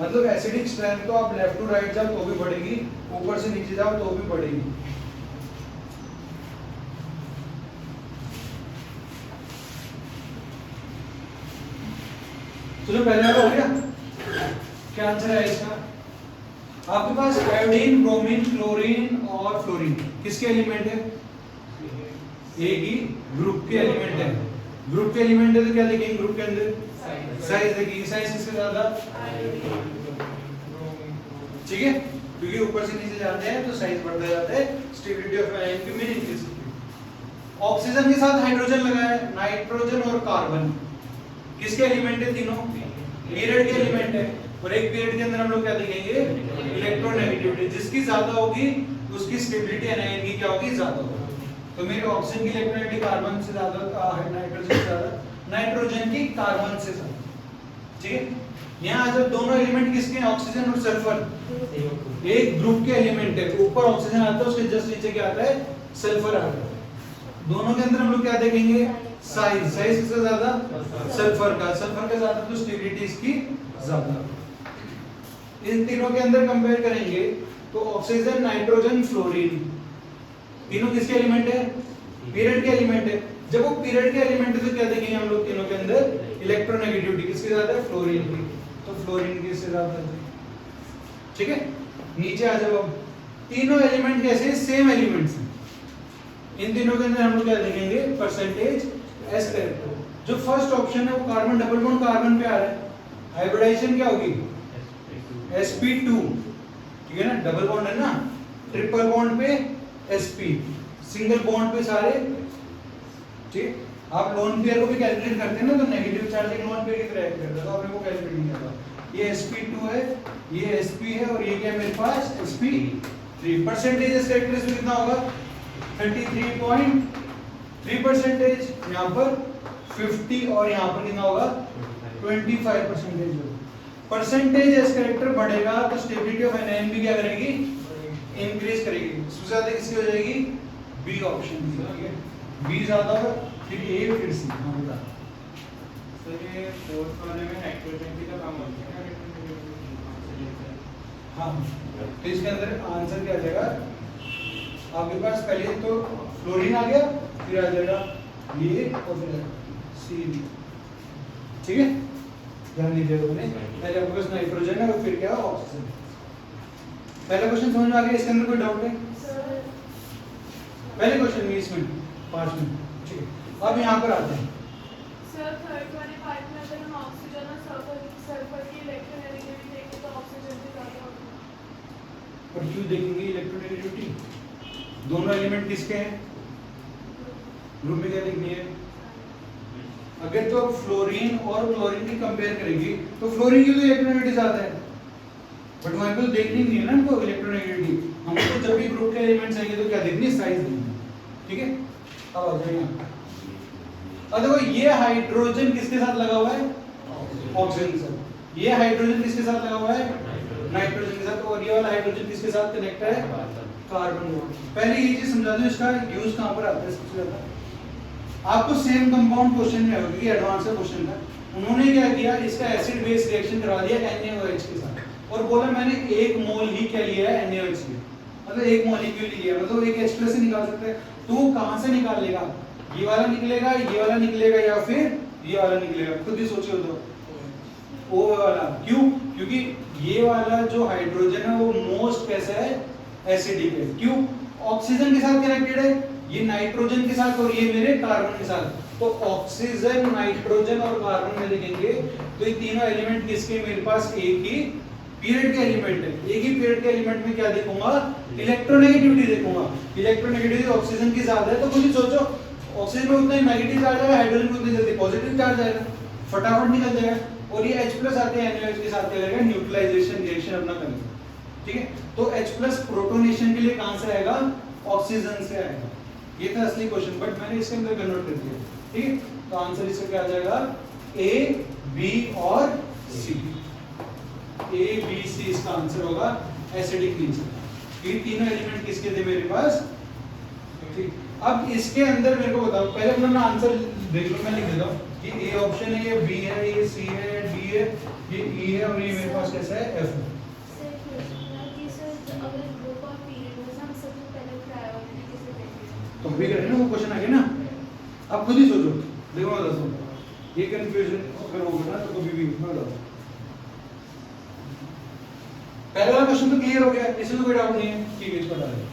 मतलब एसिडिक स्ट्रेंथ तो आप लेफ्ट टू राइट जाओ तो भी बढ़ेगी, ऊपर से नीचे जाओ तो भी बढ़ेगी। चलो पहले वाला हो गया। क्या आंसर है इसका? आपके पास आयोडीन, ब्रोमीन, क्लोरीन और फ्लोरीन किसके एलिमेंट है? एक ही ग्रुप के एलिमेंट है। ग्रुप के एलिमेंट है तो क्या लिखेंगे ग्रुप के अंदर? साइज लिखेंगे। साइज किसके ज्यादा? ठीक है, क्योंकि ऊपर से नीचे जाते हैं तो साइज बढ़ता जाता है, स्टेबिलिटी ऑफ आयन की में इंक्रीज होती है। ऑक्सीजन के साथ हाइड्रोजन लगा है, नाइट्रोजन और कार्बन किसके एलिमेंट है? तीनों पीरियड के एलिमेंट है। और एक पीरियड के अंदर हम लोग क्या देखेंगे? इलेक्ट्रोनेगेटिविटी। जिसकी ज्यादा होगी उसकी स्टेबिलिटी एनायन की क्या होगी? ज्यादा होगी। तो मेरे ऑक्सीजन की इलेक्ट्रोनेगेटिविटी कार्बन से ज्यादा है, नाइट्रोजन से ज्यादा, नाइट्रोजन की कार्बन से ज्यादा। ठीक है, यहाँ जब दोनों एलिमेंट किसके हैं? ऑक्सीजन और सल्फर एक ग्रुप के एलिमेंट है। ऊपर ऑक्सीजन आता है, उसके जस्ट नीचे क्या आता है? सल्फर आता है। दोनों के अंदर हम लोग क्या देखेंगे? साइज। साइज किसका ज्यादा? सल्फर का। सल्फर का ज्यादा तो स्टेबिलिटी इसकी ज्यादा। इन तीनों के अंदर कंपेयर करेंगे तो ऑक्सीजन, नाइट्रोजन, फ्लोरीन तीनों किसके एलिमेंट है? पीरियड के एलिमेंट है। जब वो पीरियड के एलिमेंट है तो क्या देखेंगे हम लोग तीनों के अंदर? इलेक्ट्रोनेगेटिविटी किसकी ज्यादा है? फ्लोरीन की। तो फ्लोरीन की इससे ज्यादा है। ठीक है, नीचे आ जाओ। अब तीनों एलिमेंट कैसे? सेम एलिमेंट्स हैं। इन तीनों के अंदर हम लोग क्या देखेंगे? Percentage S character. जो फर्स्ट ऑप्शन है वो कार्बन डबल बॉन्ड कार्बन पे आ रहा है, हाइब्रिडाइजेशन क्या होगी? sp2। ठीक है ना, डबल बॉन्ड है ना, ट्रिपल बॉन्ड पे sp, सिंगल बॉन्ड पे सारे। ठीक, आप लोन पेयर को भी कैलकुलेट करते हैं ना, तो नेगेटिव चार्ज एक लोन पेयर की तरह एक्ट करता है, तो आपने वो कैलकुलेट नहीं किया। ये sp2 है, ये sp है और ये क्या है मेरे पास? sp3। परसेंटेज इस कैरेक्टरिस्टिक कितना होगा? 33.3%। यहाँ पर 50 और यहाँ पर कितना होगा? 25% होगा। परसेंटेज एस कैरेक्टर बढ़ेगा तो स्टेबिलिटी ऑफ एनायन भी क्या करेगी? इंक्रीज करेगी। सबसे ज्यादा किसकी हो जाएगी? बी ऑप्शन की। बी ज्यादा होगा, फिर ए, फिर सी। हाँ बता।
सर ये फोर्थ वाले में नाइट्रोजन की तो कम होती है ना?
हाँ, तो इसके अंदर आंसर क्या आ जाएगा? आपके पास पहले तो फ्लोरीन आ गया, फिर आ जाएगा ये और फिर सी। ठीक है, ध्यान दीजिए। तो पहले आपके पास नाइट्रोजन है और फिर क्या? ऑक्सीजन। पहला क्वेश्चन समझ में आ गया? इसके अंदर कोई डाउट है? पहले क्वेश्चन 20 मिनट 5 मिनट। ठीक है, अब यहाँ पर आते हैं।
सर थर्ड वाले पार्ट में अगर हम ऑक्सीजन और सल्फर की इलेक्ट्रोनेगेटिविटी देखें तो ऑक्सीजन से ज्यादा होगी।
और क्यों देखेंगे इलेक्ट्रोनेगेटिविटी? दोनों एलिमेंट किसके हैं? ग्रुप में क्या लिखनी है? अगर तो फ्लोरीन और क्लोरीन की कंपेयर करेंगे तो फ्लोरीन की तो इलेक्ट्रोनेगेटिविटी ज्यादा है, बट वहां पे तो देखनी नहीं है ना हमको इलेक्ट्रोनेगेटिविटी। हमको जब भी ग्रुप के एलिमेंट्स आएंगे तो क्या देखनी है? साइज देखनी है, ठीक है। अब आ जाइए अब देखो ये हाइड्रोजन किसके साथ लगा हुआ है? ऑक्सीजन के साथ। ये हाइड्रोजन किसके साथ लगा हुआ है? नाइट्रोजन के साथ। और ये वाला हाइड्रोजन किसके साथ कनेक्ट है? Carbon bond. पहले ये चीज समझा दो, इसका यूज कहां पर आता है सबसे ज्यादा? आपको सेम कंपाउंड क्वेश्चन में होगा क्योंकि एडवांस का क्वेश्चन था। उन्होंने क्या किया, इसका एसिड बेस रिएक्शन करा दिया NaOH के साथ और बोला मैंने 1 मोल ही क्या लिया है? NaOH लिया, मतलब 1 मॉलिक्यूल लिया, मतलब एक H+ से निकाल सकते हैं। तो वो कहां से निकाल लेगा? ये वाला निकलेगा, ये वाला निकलेगा या फिर ये वाला निकलेगा? खुद ही सोचिए तो। ओ वाला। क्यों? क्योंकि ये वाला जो हाइड्रोजन है वो मोस्ट कैसा है? एसिडिक है। क्यों? ऑक्सीजन के साथ कनेक्टेड है, ये नाइट्रोजन के साथ और ये मेरे कार्बन के साथ। तो ऑक्सीजन, नाइट्रोजन और कार्बन में देखेंगे तो ये तीनों एलिमेंट किसके मेरे पास? एक ही पीरियड के एलिमेंट है। एक ही पीरियड के एलिमेंट में क्या देखूंगा? इलेक्ट्रोनेगेटिविटी देखूंगा। इलेक्ट्रोनेगेटिविटी ऑक्सीजन की ज्यादा है तो खुद ही सोचो, ऑक्सीजन में उतना ही नेगेटिव चार्ज आएगा, हाइड्रोजन में उतनी जल्दी पॉजिटिव चार्ज आएगा, फटाफट निकल जाएगा। और ये H+ आते हैं NaOH के साथ क्या करेगा? न्यूट्रलाइजेशन रिएक्शन अपना करेगा, ठीक है। तो H+ प्रोटोनेशन के लिए कहां से आएगा? ऑक्सीजन से आएगा। ये था असली क्वेश्चन, बट मैंने इसके अंदर कन्वर्ट कर दिया, ठीक है। तो आंसर इसका क्या आ जाएगा? A, B और C। A, B, C इसका आंसर होगा एसिडिक नेचर। ये तीनों एलिमेंट किसके थे मेरे पास? ठीक। अब इसके अंदर मेरे को बताओ, पहले अपना आंसर देख लो, मैं लिख देता हूँ। ये A ऑप्शन है, ये B है, ये C है, D है, ये E है और ये मेरे पास कैसा है? F है।
सर क्वेश्चन कि सर अगर ग्रुप और पीरियड में हम सबसे पहले प्रायोरिटी किसे देंगे?
तो अभी करें ना, वो क्वेश्चन आ गया ना। अब खुद ही सोचो, देखो मैं बताता हूँ, ये कंफ्यूजन अगर होगा ना तो कभी भी मैं बताता हूँ। पहला वाला क्वेश्चन तो क्लियर हो गया, इसमें कोई डाउट नहीं है, ठीक है, इसको डालें।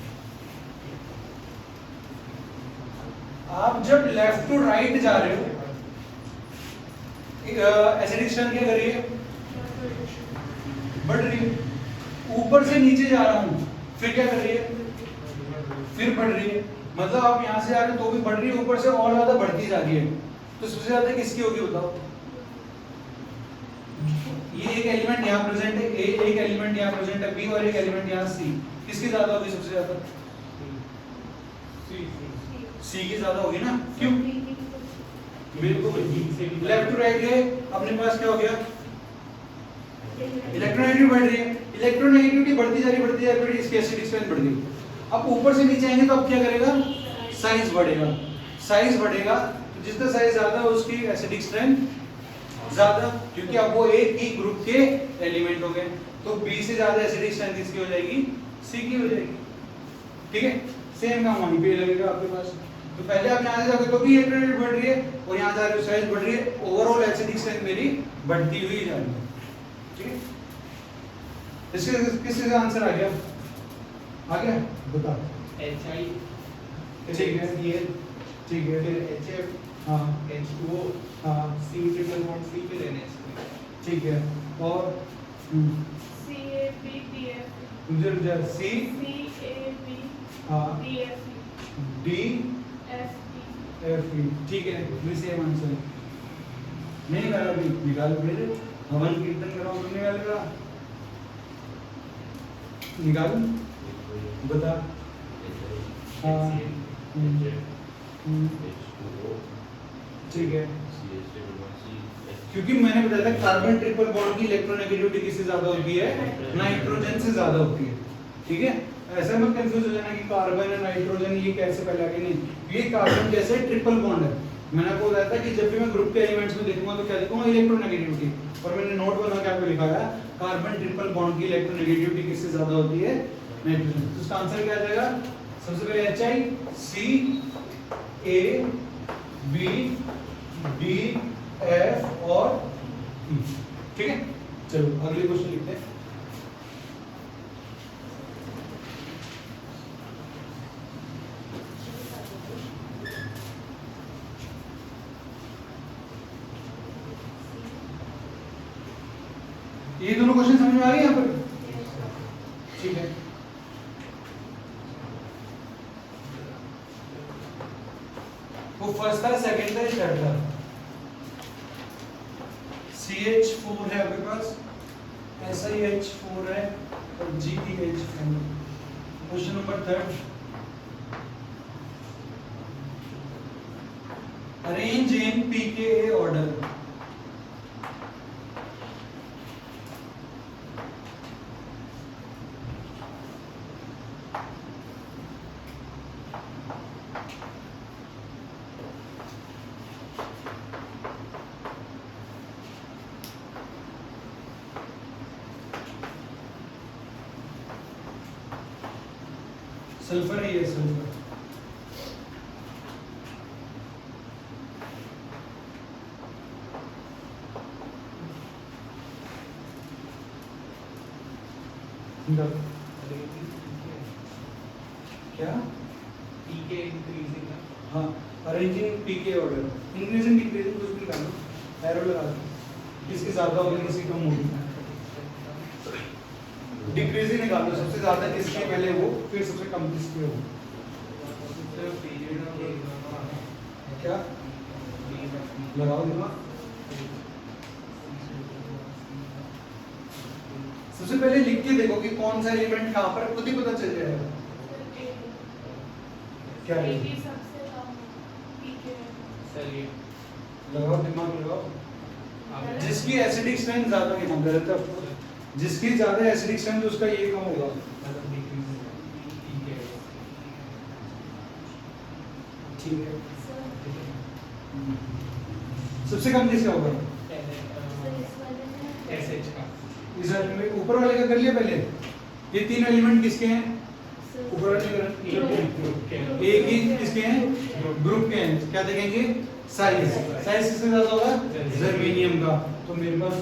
आप जब लेफ्ट टू राइट जा रहे हो, एसिडिक स्ट्रेंथ क्या कर रही है? बढ़ रही है। ऊपर से नीचे जा रहा हूं, फिर क्या कर रही है? फिर बढ़ रही है। मतलब आप यहां से आ रहे हो तो भी बढ़ रही है, ऊपर से और ज्यादा बढ़ती जा रही है। तो सबसे ज्यादा किसकी होगी बताओ? ये एक एलिमेंट यहाँ प्रेजेंट है, एक एलिमेंट यहाँ प्रेजेंट है, बी, और एक एलिमेंट यहाँ सी। किसकी ज्यादा होगी सबसे ज्यादा? सी की ज्यादा होगी ना। क्यों? बिल्कुल, लेफ्ट टू राइट गए, अपने पास क्या हो गया? इलेक्ट्रोनेगेटिविटी बढ़ रही है। इलेक्ट्रोनेगेटिविटी बढ़ती जा रही है, इसकी एसिडिक स्ट्रेंथ बढ़ गई। अब ऊपर से नीचे आएंगे तो अब क्या करेगा? साइज बढ़ेगा। साइज बढ़ेगा तो जितना साइज ज्यादा उसकी एसिडिक स्ट्रेंथ ज्यादा, क्योंकि अब वो एक ही ग्रुप के एलिमेंट हो गए। तो बी से ज्यादा एसिडिक स्ट्रेंथ किसकी हो जाएगी? सी की हो जाएगी, ठीक है। सेम काम वहीं पे लगेगा आपके पास। तो पहले आप यहाँ से जाओगे तो भी इलेक्ट्रोनेगेटिविटी बढ़ रही है और यहाँ जा रहे हो साइज बढ़ रही है, ओवरऑल एसिडिक स्ट्रेंथ मेरी बढ़ती हुई जा रही है, ठीक है। इसके किसका आंसर आ गया? आ गया, बता।
HI,
ठीक है,
Cl,
ठीक है,
फिर HF,
हाँ
H2O,
हाँ
C ट्रिपल बॉन्ड C पे NH2।
ठीक है। और
CABDF
उधर सी
CAB
हाँ
DF
D
FE
F E, ठीक है, भी सेम आंसर है। नहीं निकाला अभी, निकाल फिर हवन कीर्तन कराओ तो निकालेगा। निकाल, बता। हाँ ठीक है, क्योंकि मैंने बताया था कार्बन ट्रिपल बॉन्ड की इलेक्ट्रोनेगेटिविटी किससे ज्यादा होती है? नाइट्रोजन से ज्यादा होती है, ठीक है। ऐसा मत कंफ्यूज हो जाना कि कार्बन और नाइट्रोजन ये कैसे पहले आगे, नहीं। ये कार्बन कैसे ट्रिपल बॉन्ड है। मैंने आपको बताया था कि जब भी मैं ग्रुप के एलिमेंट्स में देखूंगा तो क्या देखूंगा? इलेक्ट्रोनेगेटिविटी। और मैंने नोट बना के आपको लिखा है कार्बन ट्रिपल बॉन्ड की इलेक्ट्रोनेगेटिविटी किससे ज्यादा होती है? नाइट्रोजन। तो इसका आंसर क्या आ जाएगा? सबसे पहले HI, C, A, B, D, F और E, ठीक है। चलो अगले क्वेश्चन लिखते हैं। ये दोनों क्वेश्चन समझ में आ रहे हैं यहाँ पर? ठीक है। वो फर्स्ट था, सेकंड था, थर्ड था। CH4 है आपके पास, SiH4 है और GeH4। Question number 3, arrange in pKa order. Sulphur ही है, सल्फर। क्या?
पीके इंक्रीजिंग है।
हाँ, arranging pK order, increasing decreasing कुछ भी निकालो, एरो लगा दो, किसकी ज्यादा होगी किसकी कम होगी। डिक्रीजिंग निकालो, सबसे ज्यादा किसकी पहले हो, फिर सबसे कम किसकी हो। क्या लगाओ दिमाग। सबसे पहले लिख के देखो कि कौन सा एलिमेंट कहाँ पर, खुद ही पता चल जाएगा। क्या है?
सबसे कम पीके
सर ये
लगाओ दिमाग लगाओ। जिसकी एसिडिक स्ट्रेंथ ज्यादा है, गलत है आपको। जिसकी ज्यादा एसिडिक स्ट्रेंथ उसका ये कम होगा। ठीक है, सबसे कम किसका होगा?
एसएच का।
इस में ऊपर वाले का कर लिया पहले। ये तीन एलिमेंट किसके हैं? ऊपर वाले का एक ही किसके हैं? ग्रुप के हैं। क्या देखेंगे? साइज। साइज किससे ज्यादा होगा? जर्मेनियम का। तो मेरे पास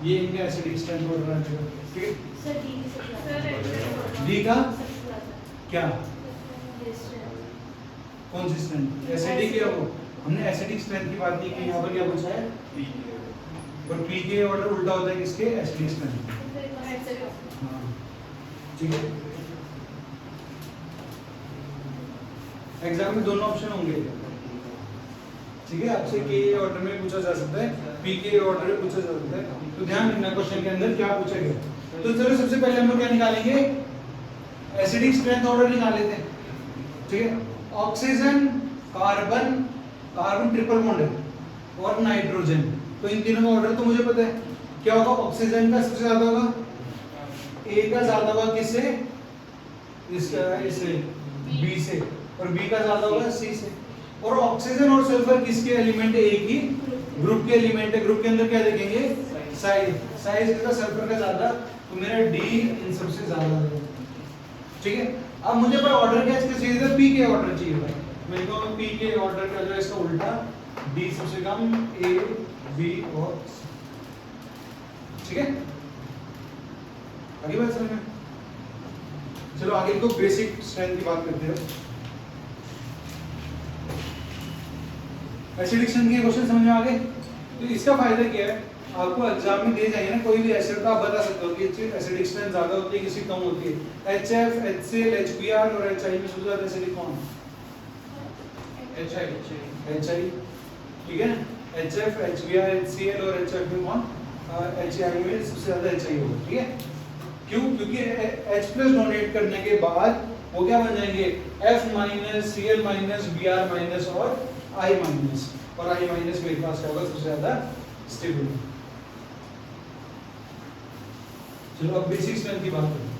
ये इनका एसिडिक स्ट्रेंथ बढ़ रहा है। ठीक है,
सर
डी का क्या?
डी
कौन सी स्ट्रेंथ? एसिडिक है वो। हमने एसिडिक स्ट्रेंथ की बात नहीं की, यहाँ पर क्या पूछा है? और पीके ऑर्डर उल्टा होता है किसके? Acidic strength. हाँ, ठीक है। एग्जाम में दोनों ऑप्शन होंगे। ठीक है, आपसे के ऑर्डर में पूछा जा सकता है, पीके ऑर्डर में पूछा जा सकता है। तो ध्यान रखना क्वेश्चन के अंदर क्या पूछा गया। तो चलो सबसे पहले हम लोग क्या निकालेंगे? एसिडिक स्ट्रेंथ ऑर्डर निकाल लेते हैं। ठीक है, oxygen, carbon, carbon triple bond है और नाइट्रोजन। तो इन तीनों का ऑर्डर तो मुझे पता है। क्या होगा? ऑक्सीजन का सबसे ज्यादा होगा, ए का ज्यादा होगा किससे? इसका, इससे बी से, और बी का ज्यादा होगा सी से। और ऑक्सीजन और सल्फर किसके एलिमेंट है? एक ही ग्रुप के एलिमेंट है। ग्रुप के अंदर क्या देखेंगे? साइज। साइज किसका? सल्फर का ज्यादा, तो मेरा डी इन सबसे ज्यादा है। ठीक है, अब मुझे पर ऑर्डर क्या चाहिए था? पी के ऑर्डर चाहिए था। मेरे को पी के ऑर्डर का जो है इसका उल्टा, डी सबसे कम, ए, बी और सी। ठीक है, आगे बात समझ में? चलो आगे तो बेसिक स्ट्रेंथ की बात करते हैं। एसिडिक स्ट्रेंथ के क्वेश्चन समझ में आ गए? तो इसका फायदा क्या है? आपको एग्जाम में दिए जाएंगे ना कोई भी एसिड, तो आप बता सकते हो कि एसिडिक स्ट्रेंथ ज्यादा होती है, किसी कम होती है। HF, HCl, HBr और HI में सबसे ज्यादा एसिडिक कौन? HI। ठीक है, HF, HBr, HCl और HF में कौन? HI में सबसे ज्यादा HI होगा। ठीक है, क्यों? क्योंकि H+ डोनेट करने के बाद वो क्या बन जाएंगे? F-, Cl-, Br- और I-। और I- मेरे पास क्या होगा? सबसे ज्यादा स्टेबल। चलो अब बेसिक स्ट्रेंथ की बात करें।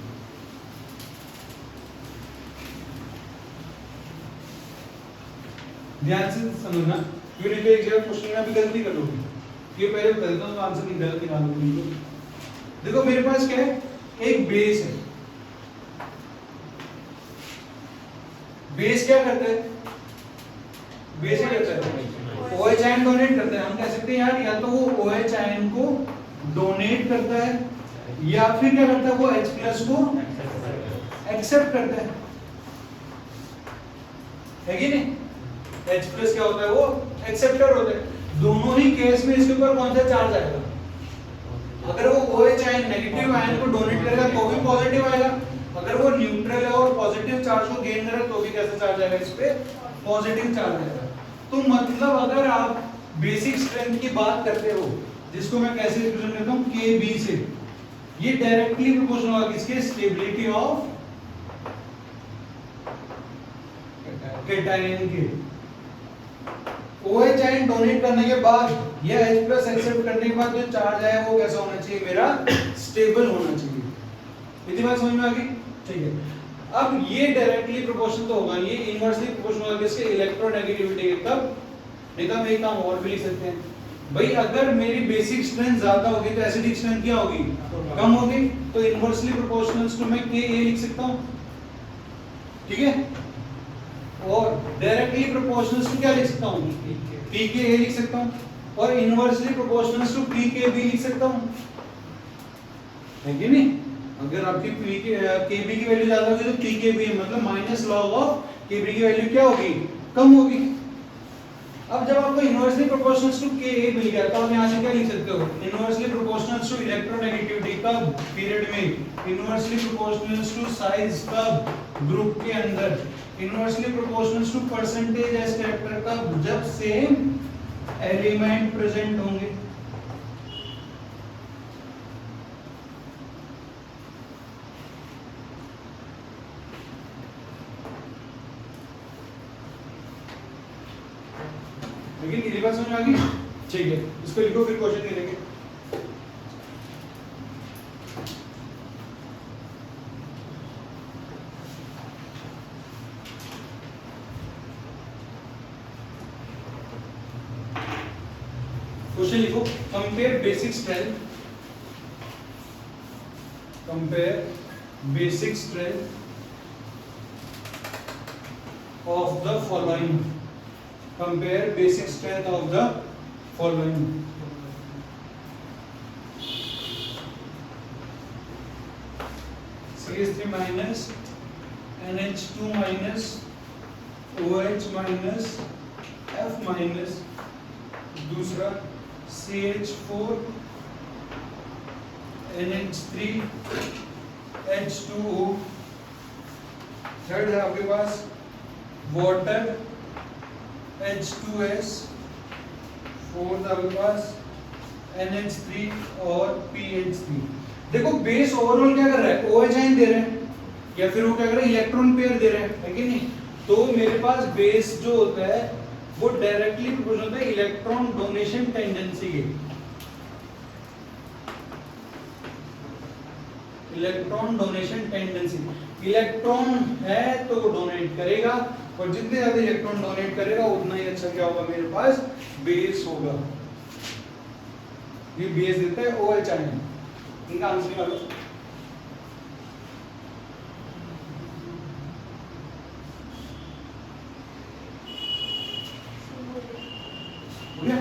ध्यान से समझना, क्योंकि एक जगह क्वेश्चन में अभी गलती कर लोगे। ये पहले बता देता हूँ, आंसर नहीं गलत निकालोगे। देखो मेरे पास क्या है? एक बेस है। बेस क्या करता है? बेस क्या करता है? OH आयन डोनेट करता है। हम कह सकते हैं यार, या तो वो OH आयन को डोनेट करता है या फिर क्या करता है? वो H+ को एक्सेप्ट करता है कि नहीं? H+ क्या होता है? वो एक्सेप्टर होता है। दोनों ही केस में इसके ऊपर कौन सा चार्ज आएगा? अगर वो OH आयन नेगेटिव आयन को डोनेट करेगा तो भी पॉजिटिव आएगा। अगर वो न्यूट्रल है और पॉजिटिव चार्ज को गेन करे तो भी कैसा चार्ज आएगा? इस पे पॉजिटिव चार्ज आएगा। तो मतलब अगर आप बेसिक स्ट्रेंथ की बात करते हो, जिसको मैं कैसे रिप्रेजेंट करता हूं, KB से, ये डायरेक्टली प्रोपोर्शनल होगा किसके, स्टेबिलिटी ऑफ कैटायन के। OH आयन डोनेट करने के बाद या H+ एक्सेप्ट करने के बाद जो चार्ज आया वो कैसा होना चाहिए, मेरा स्टेबल होना चाहिए। इतनी बात समझ में आ गई? ठीक है। अब ये डायरेक्टली प्रोपोर्शनल तो होगा, ये इनवर्सली प्रोपोर्शनल होगा किसके, इलेक्ट्रोनेगेटिविटी के। तब नहीं तो हम एक काम और भी लिख सकते हैं भाई, अगर मेरी बेसिक स्ट्रेंथ ज्यादा होगी तो एसिडिक स्ट्रेंथ क्या होगी, कम होगी, तो इनवर्सली प्रोपोर्शनल टू मैं Ka लिख सकता हूं, ठीक है। और डायरेक्टली प्रोपोर्शनल टू क्या लिख सकता हूं, Pka लिख सकता हूं, और इनवर्सली प्रोपोर्शनल टू Pkb लिख सकता हूं, है कि नहीं। अगर आपकी Kb की वैल्यू ज्यादा होगी तो Pkb मतलब माइनस लॉग ऑफ Kb की वैल्यू क्या होगी, कम होगी। अब जब आपको इनवर्सली प्रोपोर्शनल टू Ka मिल गया तो आप यहां से क्या लिख सकते हो, इनवर्सली प्रोपोर्शनल टू इलेक्ट्रोनेगेटिविटी कब, पीरियड में, इनवर्सली प्रोपोर्शनल टू साइज कब, ग्रुप के अंदर, inversely proportional to percentage S character कब, जब सेम एलिमेंट प्रेजेंट होंगे। लेकिन ये बात समझ में आ गई? ठीक है, इसको लिखो फिर क्वेश्चन नहीं लेंगे। क्वेश्चन लिखो, compare basic strength, compare basic strength of the following, compare basic strength of the following. CH3 minus, NH2 minus, OH minus, F minus, दूसरा CH4, NH3, H2O, थर्ड है आपके पास वाटर, H2S, फोर्थ आपके पास NH3 और PH3। देखो base overall क्या कर रहा है, OH आयन दे रहे हैं या फिर वो क्या कर रहा है, इलेक्ट्रॉन पेयर दे रहे हैं, है कि नहीं। तो मेरे पास बेस जो होता है वो डायरेक्टली प्रोपोर्शनल होता है इलेक्ट्रॉन डोनेशन टेंडेंसी के, इलेक्ट्रॉन डोनेशन टेंडेंसी। इलेक्ट्रॉन है तो वो डोनेट करेगा, और जितने ज्यादा इलेक्ट्रॉन डोनेट करेगा उतना ही अच्छा क्या होगा, मेरे पास बेस होगा। ये बेस देता है OH आयन। इनका आंसर निकालो। हो गया?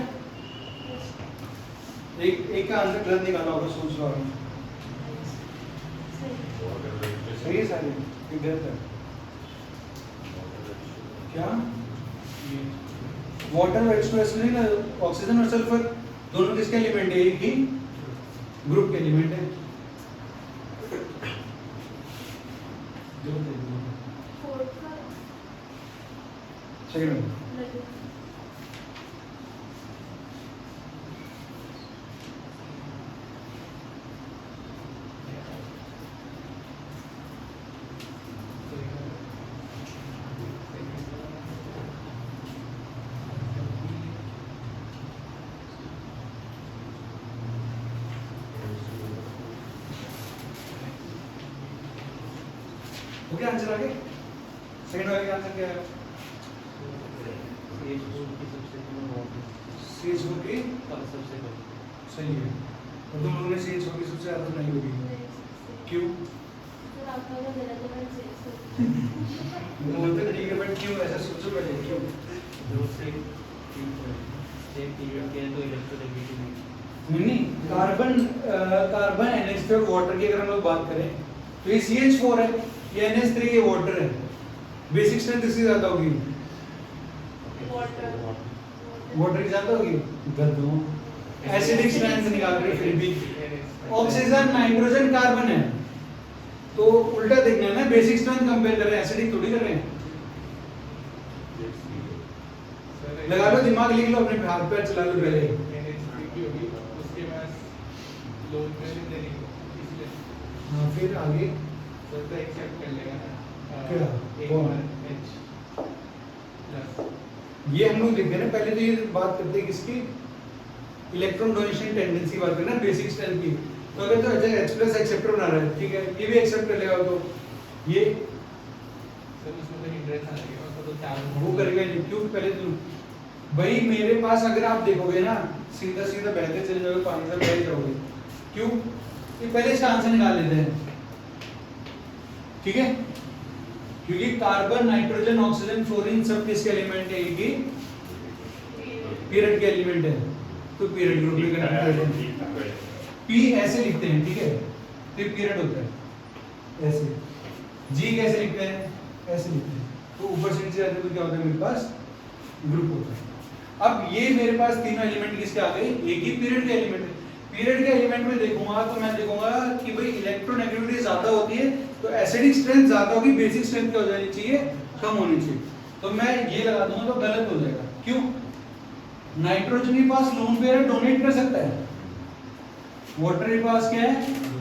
एक का आंसर गलत निकाला होगा, सोच लो। सही है सारे, एक गलत है। क्या वाटर H2S नहीं ना, ऑक्सीजन और सल्फर दोनों किसके एलिमेंट है, एक ही ग्रुप के एलिमेंट है। सेकंड हो गया आंसर आगे। सेकंड वाले का आंसर क्या है, CH4 की सबसे कम। सही है, तो तुम लोगों ने CH4 की सबसे ज्यादा नहीं होगी, क्यों? बोलते ठीक है, बट क्यों ऐसा सोचो पहले, क्यों? नहीं, कार्बन NH3 और वाटर की अगर हम लोग बात करें तो ये CH4 है, ये NH3 ये वाटर है, बेसिक स्ट्रेंथ इसकी ज्यादा होगी, वाटर की ज्यादा होगी। गद्दों एसिडिक स्ट्रेंथ निकाल रहे फिर भी, ऑक्सीजन नाइट्रोजन कार्बन है, तो उल्टा देखना है ना, बेसिक स्ट्रेंथ कंपेयर कर रहे हैं, एसिडिक थोड़ी कर रहे हैं। लगा लो, दिमाग लिख लो, अपने हाथ पैर चला लो पहले।
NH3 की होगी, उसके बाद लोन वैल्यू देनी होगी, इसलिए
हाँ फिर आगे
सर तो एक्सेप्ट कर लेगा ना।
क्या?
A1H प्लस
ये हम लोग लिखते हैं ना, पहले तो ये बात करते हैं किसकी, इलेक्ट्रॉन डोनेशन टेंडेंसी बात करना, बेसिक स्ट्रेंथ की। तो अगर तो अच्छा H प्लस एक्सेप्टर बना रहा है, ठीक है, ये भी एक्सेप्ट कर लेगा, तो ये
सर उसमें तो हिंड्रेंस आ जाएगा, उसको तो चार
वो करेगा नहीं, क्यों? पहले तो भाई मेरे पास अगर आप देखोगे ना, सीधा सीधा बहते चले जाओगे, पानी से बह जाओगे, क्यों? ये पहले इसका आंसर निकाल लेते हैं, ठीक है, क्योंकि कार्बन, नाइट्रोजन, ऑक्सीजन, फ्लोरीन सब किसके एलिमेंट है? ये पीरियड के एलिमेंट है, तो पीरियड ग्रुप में कनेक्ट करते हैं। पी ऐसे लिखते हैं, ठीक है, तो पीरियड होता है ऐसे। जी कैसे लिखते हैं? ऐसे लिखते हैं, तो ऊपर से नीचे जाते तो क्या होता है? मेरे पास ग्रुप होता है। अब ये मेरे पास तीनों एलिमेंट किसके आ गए? एक ही पीरियड के एलिमेंट है। पीरियड के एलिमेंट में देखूंगा तो मैं देखूंगा कि भाई इलेक्ट्रोनेगेटिविटी ज्यादा होती है, तो एसिडिक स्ट्रेंथ ज्यादा होगी, बेसिक स्ट्रेंथ क्या हो जानी चाहिए? कम होनी चाहिए। तो मैं ये लगा दूंगा तो गलत हो जाएगा, क्यों? नाइट्रोजन के पास लोन पेयर है, डोनेट कर सकता है। वाटर के पास क्या है?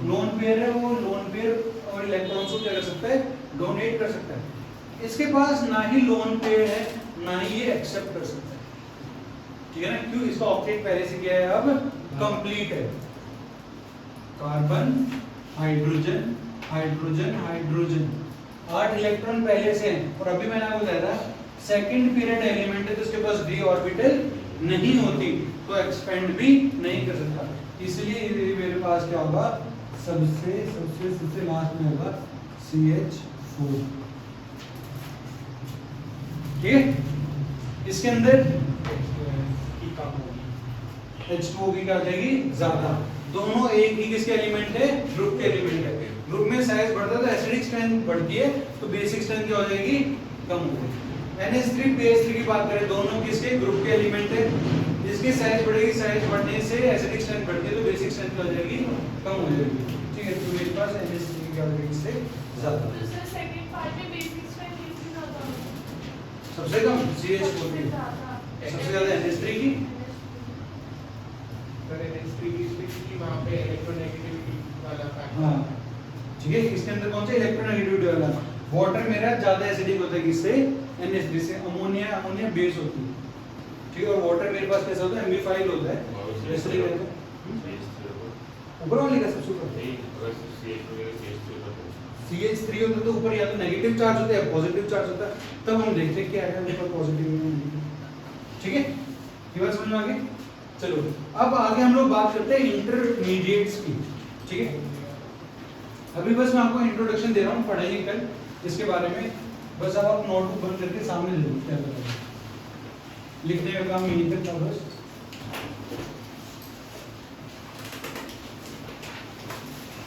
लोन पेयर है, वो लोन पेयर और इलेक्ट्रॉन्स को क्या कर सकता है? डोनेट कर सकता है। इसके पास ना ही लोन पेयर है, ना ही ये एक्सेप्ट कर सकता है, ठीक है ना? क्यों? इसका ऑक्टेट पहले से क्या है? अब कंप्लीट है। Carbon, hydrogen, hydrogen, hydrogen, 8 electron पहले से हैं, और अभी मैंने आपको बताया था सेकंड पीरियड एलिमेंट है, तो इसके पास d ऑर्बिटल नहीं होती, तो एक्सपेंड भी नहीं कर सकता। इसलिए ये मेरे पास क्या होगा? सबसे लास्ट में होगा CH4, ठीक है? इसके अंदर
की कम होगी,
H2O की क्या हो जाएगी? ज्यादा। दोनों एक ही किसके एलिमेंट है? ग्रुप के एलिमेंट है। ग्रुप में साइज बढ़ता है तो एसिडिक स्ट्रेंथ बढ़ती है, तो बेसिक स्ट्रेंथ क्या हो जाएगी? कम हो जाएगी। NH3 PH3 की बात करें, दोनों किसके? ग्रुप के एलिमेंट है। इसकी साइज बढ़ेगी, साइज बढ़ने से एसिडिक स्ट्रेंथ बढ़ती है, तो बेसिक स्ट्रेंथ क्या हो जाएगी? कम हो जाएगी, ठीक है? तो मेरे पास NH3 क्या हो जाएगी? इससे ज्यादा।
तो सर सेकंड पार्ट में बेसिक स्ट्रेंथ कितनी ज्यादा होगी?
सबसे कम CH4 की, सबसे ज्यादा NH3 की।
सर NH3 की इसलिए वहाँ पे इलेक्ट्रोनेगेटिविटी वाला फैक्टर।
हाँ, ठीक है। इसके अंदर कौन सा? इलेक्ट्रोनेगेटिविटी वाला। वाटर मेरा ज्यादा एसिडिक होता है, किससे? NH3 से। अमोनिया बेस होती है, ठीक है। और वाटर मेरे पास कैसा होता है? एम्फीफाइल होता है, एसिडिक रहता है। ऊपर वाले का सबसे ऊपर CH3 होता है, तो ऊपर या तो नेगेटिव चार्ज होता है या पॉजिटिव चार्ज होता है, तब हम देखते हैं क्या है ऊपर पॉजिटिव या नेगेटिव, ठीक है? ये बात समझ में आ गई? चलो अब आगे हम लोग बात करते हैं इंटरमीडिएट्स की, ठीक है? अभी बस मैं आपको इंट्रोडक्शन दे रहा हूँ, पढ़ेंगे कल इसके बारे में। बस अब आप नोटबुक बंद करके सामने ले लो, क्या करेंगे, लिखने का काम यही करता बस।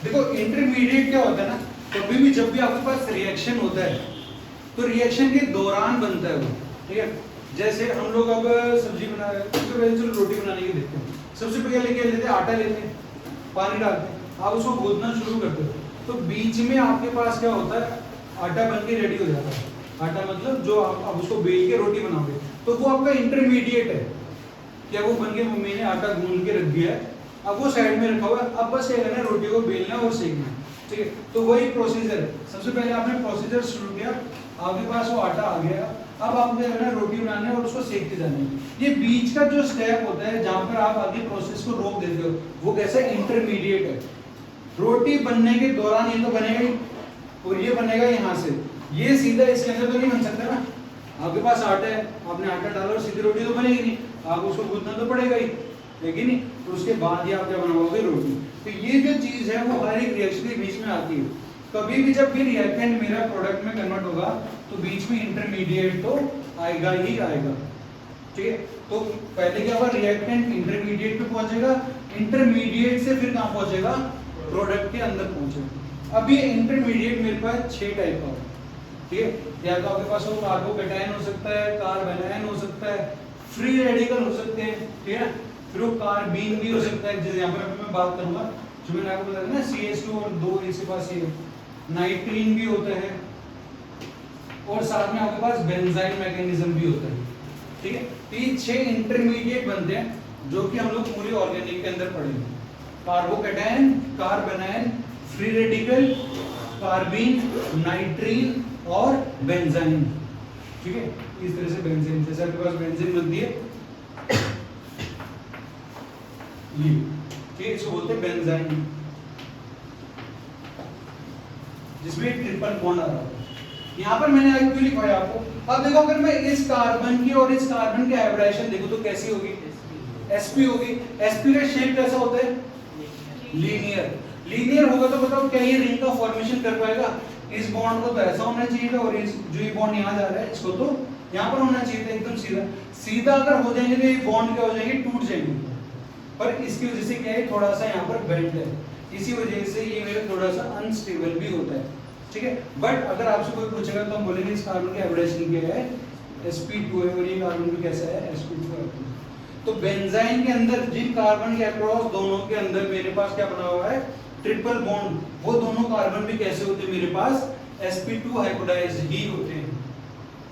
देखो इंटरमीडिएट क्या होता है ना, कभी भी जब भी आपके पास रिएक्शन होता है तो रिएक्शन के दौरान बनता है वो, ठीक है? जैसे हम लोग अब सब्जी बना रहे हैं, उसके पहले चलो रोटी बनाने की देखते हैं। सबसे पहले क्या लेते हैं? आटा लेते हैं, पानी डालते हैं, आप उसको गूंथना शुरू करते हो, तो बीच में आपके पास क्या होता है? आटा बन के रेडी हो जाता है। आटा मतलब जो आप उसको बेल के रोटी बनाओगे, तो वो आपका इंटरमीडिएट है। क्या वो बन के मम्मी ने आटा गूंथ के रख दिया है, अब वो साइड में रखा हुआ है, अब बस क्या करना है? रोटी को बेलना और सेकना, ठीक है? तो वही प्रोसीजर है। सबसे पहले आपने प्रोसीजर शुरू किया, आपके पास वो आटा आ गया, अब आपको क्या करना है? रोटी बनानी है और उसको सेकते जाना है। ये बीच का जो स्टेप होता है जहां पर आप आगे प्रोसेस को रोक देते हो, वो कैसा? इंटरमीडिएट है। रोटी बनने के दौरान ये तो बनेगा ही, और ये बनेगा यहाँ से, ये सीधा इसके अंदर तो नहीं बन सकता ना। आपके पास आटा है, आपने आटा डाला और सीधी रोटी तो बनेगी नहीं, आप उसको गूंथना तो पड़ेगा ही, लेकिन नहीं, तो उसके बाद ही आप क्या बनाओगे? रोटी। तो ये जो चीज है वो हर एक रिएक्शन के बीच में आती है। कभी भी जब भी रिएक्टेंट मेरा प्रोडक्ट में कन्वर्ट होगा तो बीच में इंटरमीडिएट तो आएगा ही आएगा, ठीक है? तो पहले क्या होगा? रिएक्टेंट इंटरमीडिएट पे पहुंचेगा, इंटरमीडिएट से फिर कहां पहुंचेगा? प्रोडक्ट के अंदर पहुंचेगा। अब ये इंटरमीडिएट मेरे पास 6 टाइप का होगा, ठीक है? या तो आपके पास वो कार्बोकेटायन हो सकता है, कार्बेनायन हो सकता है, फ्री रेडिकल हो सकते हैं, ठीक है? फिर वो कार्बीन भी हो सकता है, जैसे यहाँ पर मैं बात करूंगा, जो मैंने आपको बताया ना CH2 और 2 इसके पास ये नाइट्रीन भी होता है, और साथ में आपके पास बेंजाइल मैकेनिज्म भी होता है, ठीक ठीक है। तो ये 6 इंटरमीडिएट बनते हैं जो कि हम लोग पूरी ऑर्गेनिक के अंदर पढ़ेंगे। Carbocation, carbanion, free radical, carbene, nitrene और बेंजाइन। ठीक है, इस तरह से बेंजीन, जैसे आपके पास बेंजीन बनती है ये, ठीक है, इसको बोलते हैं बेंजाइन, जिसमें ट्रिपल बॉन्ड आ रहा है। यहाँ पर मैंने आज क्यों लिखा है आपको, अब देखो अगर मैं इस कार्बन की और इस कार्बन के हाइब्रिडाइजेशन देखूं तो कैसी होगी, sp होगी। sp का शेप कैसा होता है, लीनियर। लीनियर होगा तो बताओ क्या ये रिंग का फॉर्मेशन कर पाएगा, इस बॉन्ड को तो ऐसा होना चाहिए था और इस जो ये बॉन्ड यहाँ जा रहा है इसको तो यहाँ पर होना चाहिए था, एकदम सीधा। सीधा अगर हो जाएंगे तो ये बॉन्ड क्या हो जाएंगे, टूट जाएंगे। पर इसकी वजह से क्या है, थोड़ा सा यहाँ पर बेंड है, इसी वजह से ये मेरा थोड़ा सा अनस्टेबल भी होता है। ठीक है, बट अगर आपसे कोई पूछेगा तो हम बोलेंगे इस कार्बन की हाइब्रिडाइजेशन क्या है, sp2 है, और ये कार्बन भी कैसा है, sp2 है। तो बेंजाइन के अंदर जिन कार्बन के अक्रॉस दोनों के अंदर मेरे पास क्या बना हुआ है, ट्रिपल बॉन्ड, वो दोनों कार्बन भी कैसे होते हैं मेरे पास, sp2 हाइब्रिडाइज्ड ही होते हैं।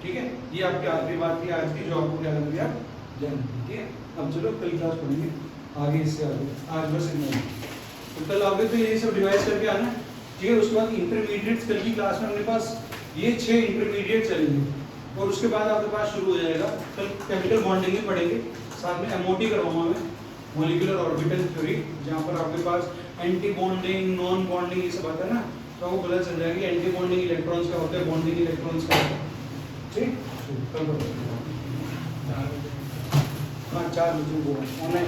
ठीक है, ये आपकी आखिरी बात थी आज की जो आपको क्या लग गया जान। ठीक है, अब चलो कल क्लास पढ़ेंगे आगे, इससे आगे। आज बस इतना, तो कल आओगे तो ये सब रिवाइज करके आना। ठीक है, उसके बाद इंटरमीडिएट्स कल की क्लास में अपने पास ये 6 इंटरमीडिएट चलेंगे और उसके बाद आपके पास शुरू हो जाएगा कल केमिकल बॉन्डिंग भी पढ़ेंगे, साथ में एमओटी करवाऊंगा मैं, मॉलिक्यूलर ऑर्बिटल थ्योरी, जहाँ पर आपके पास एंटी बॉन्डिंग, नॉन बॉन्डिंग ये सब आता है ना, तो वो पता चल जाएगी एंटी बॉन्डिंग इलेक्ट्रॉन्स का होता है, बॉन्डिंग इलेक्ट्रॉन्स का होता है। ठीक, कल हाँ 4 बजे को ऑनलाइन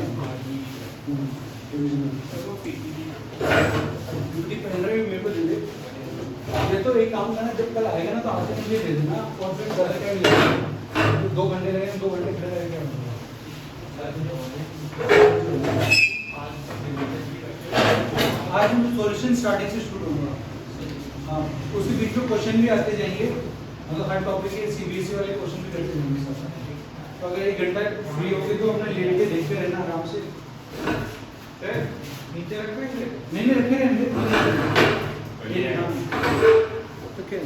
ड्यूटी पहन रहे मेरे को दे दे। ये तो एक काम करना, जब कल आएगा ना तो आते मुझे दे देना, और फिर ज़्यादा टाइम लगेगा, 2 घंटे लगेंगे, 2 घंटे खड़े रहेंगे। आज हम सॉल्यूशन स्टार्टिंग से शुरू होगा। हाँ, उसी बीच में क्वेश्चन भी आते जाएंगे, मतलब हर टॉपिक के सीबीएसई वाले क्वेश्चन भी करते जाएंगे साथ। तो अगर 1 घंटा फ्री होगी तो अपने लेट के देखते रहना आराम से।
नीचे रखेंगे,
नहीं रखे रहेंगे, तो क्या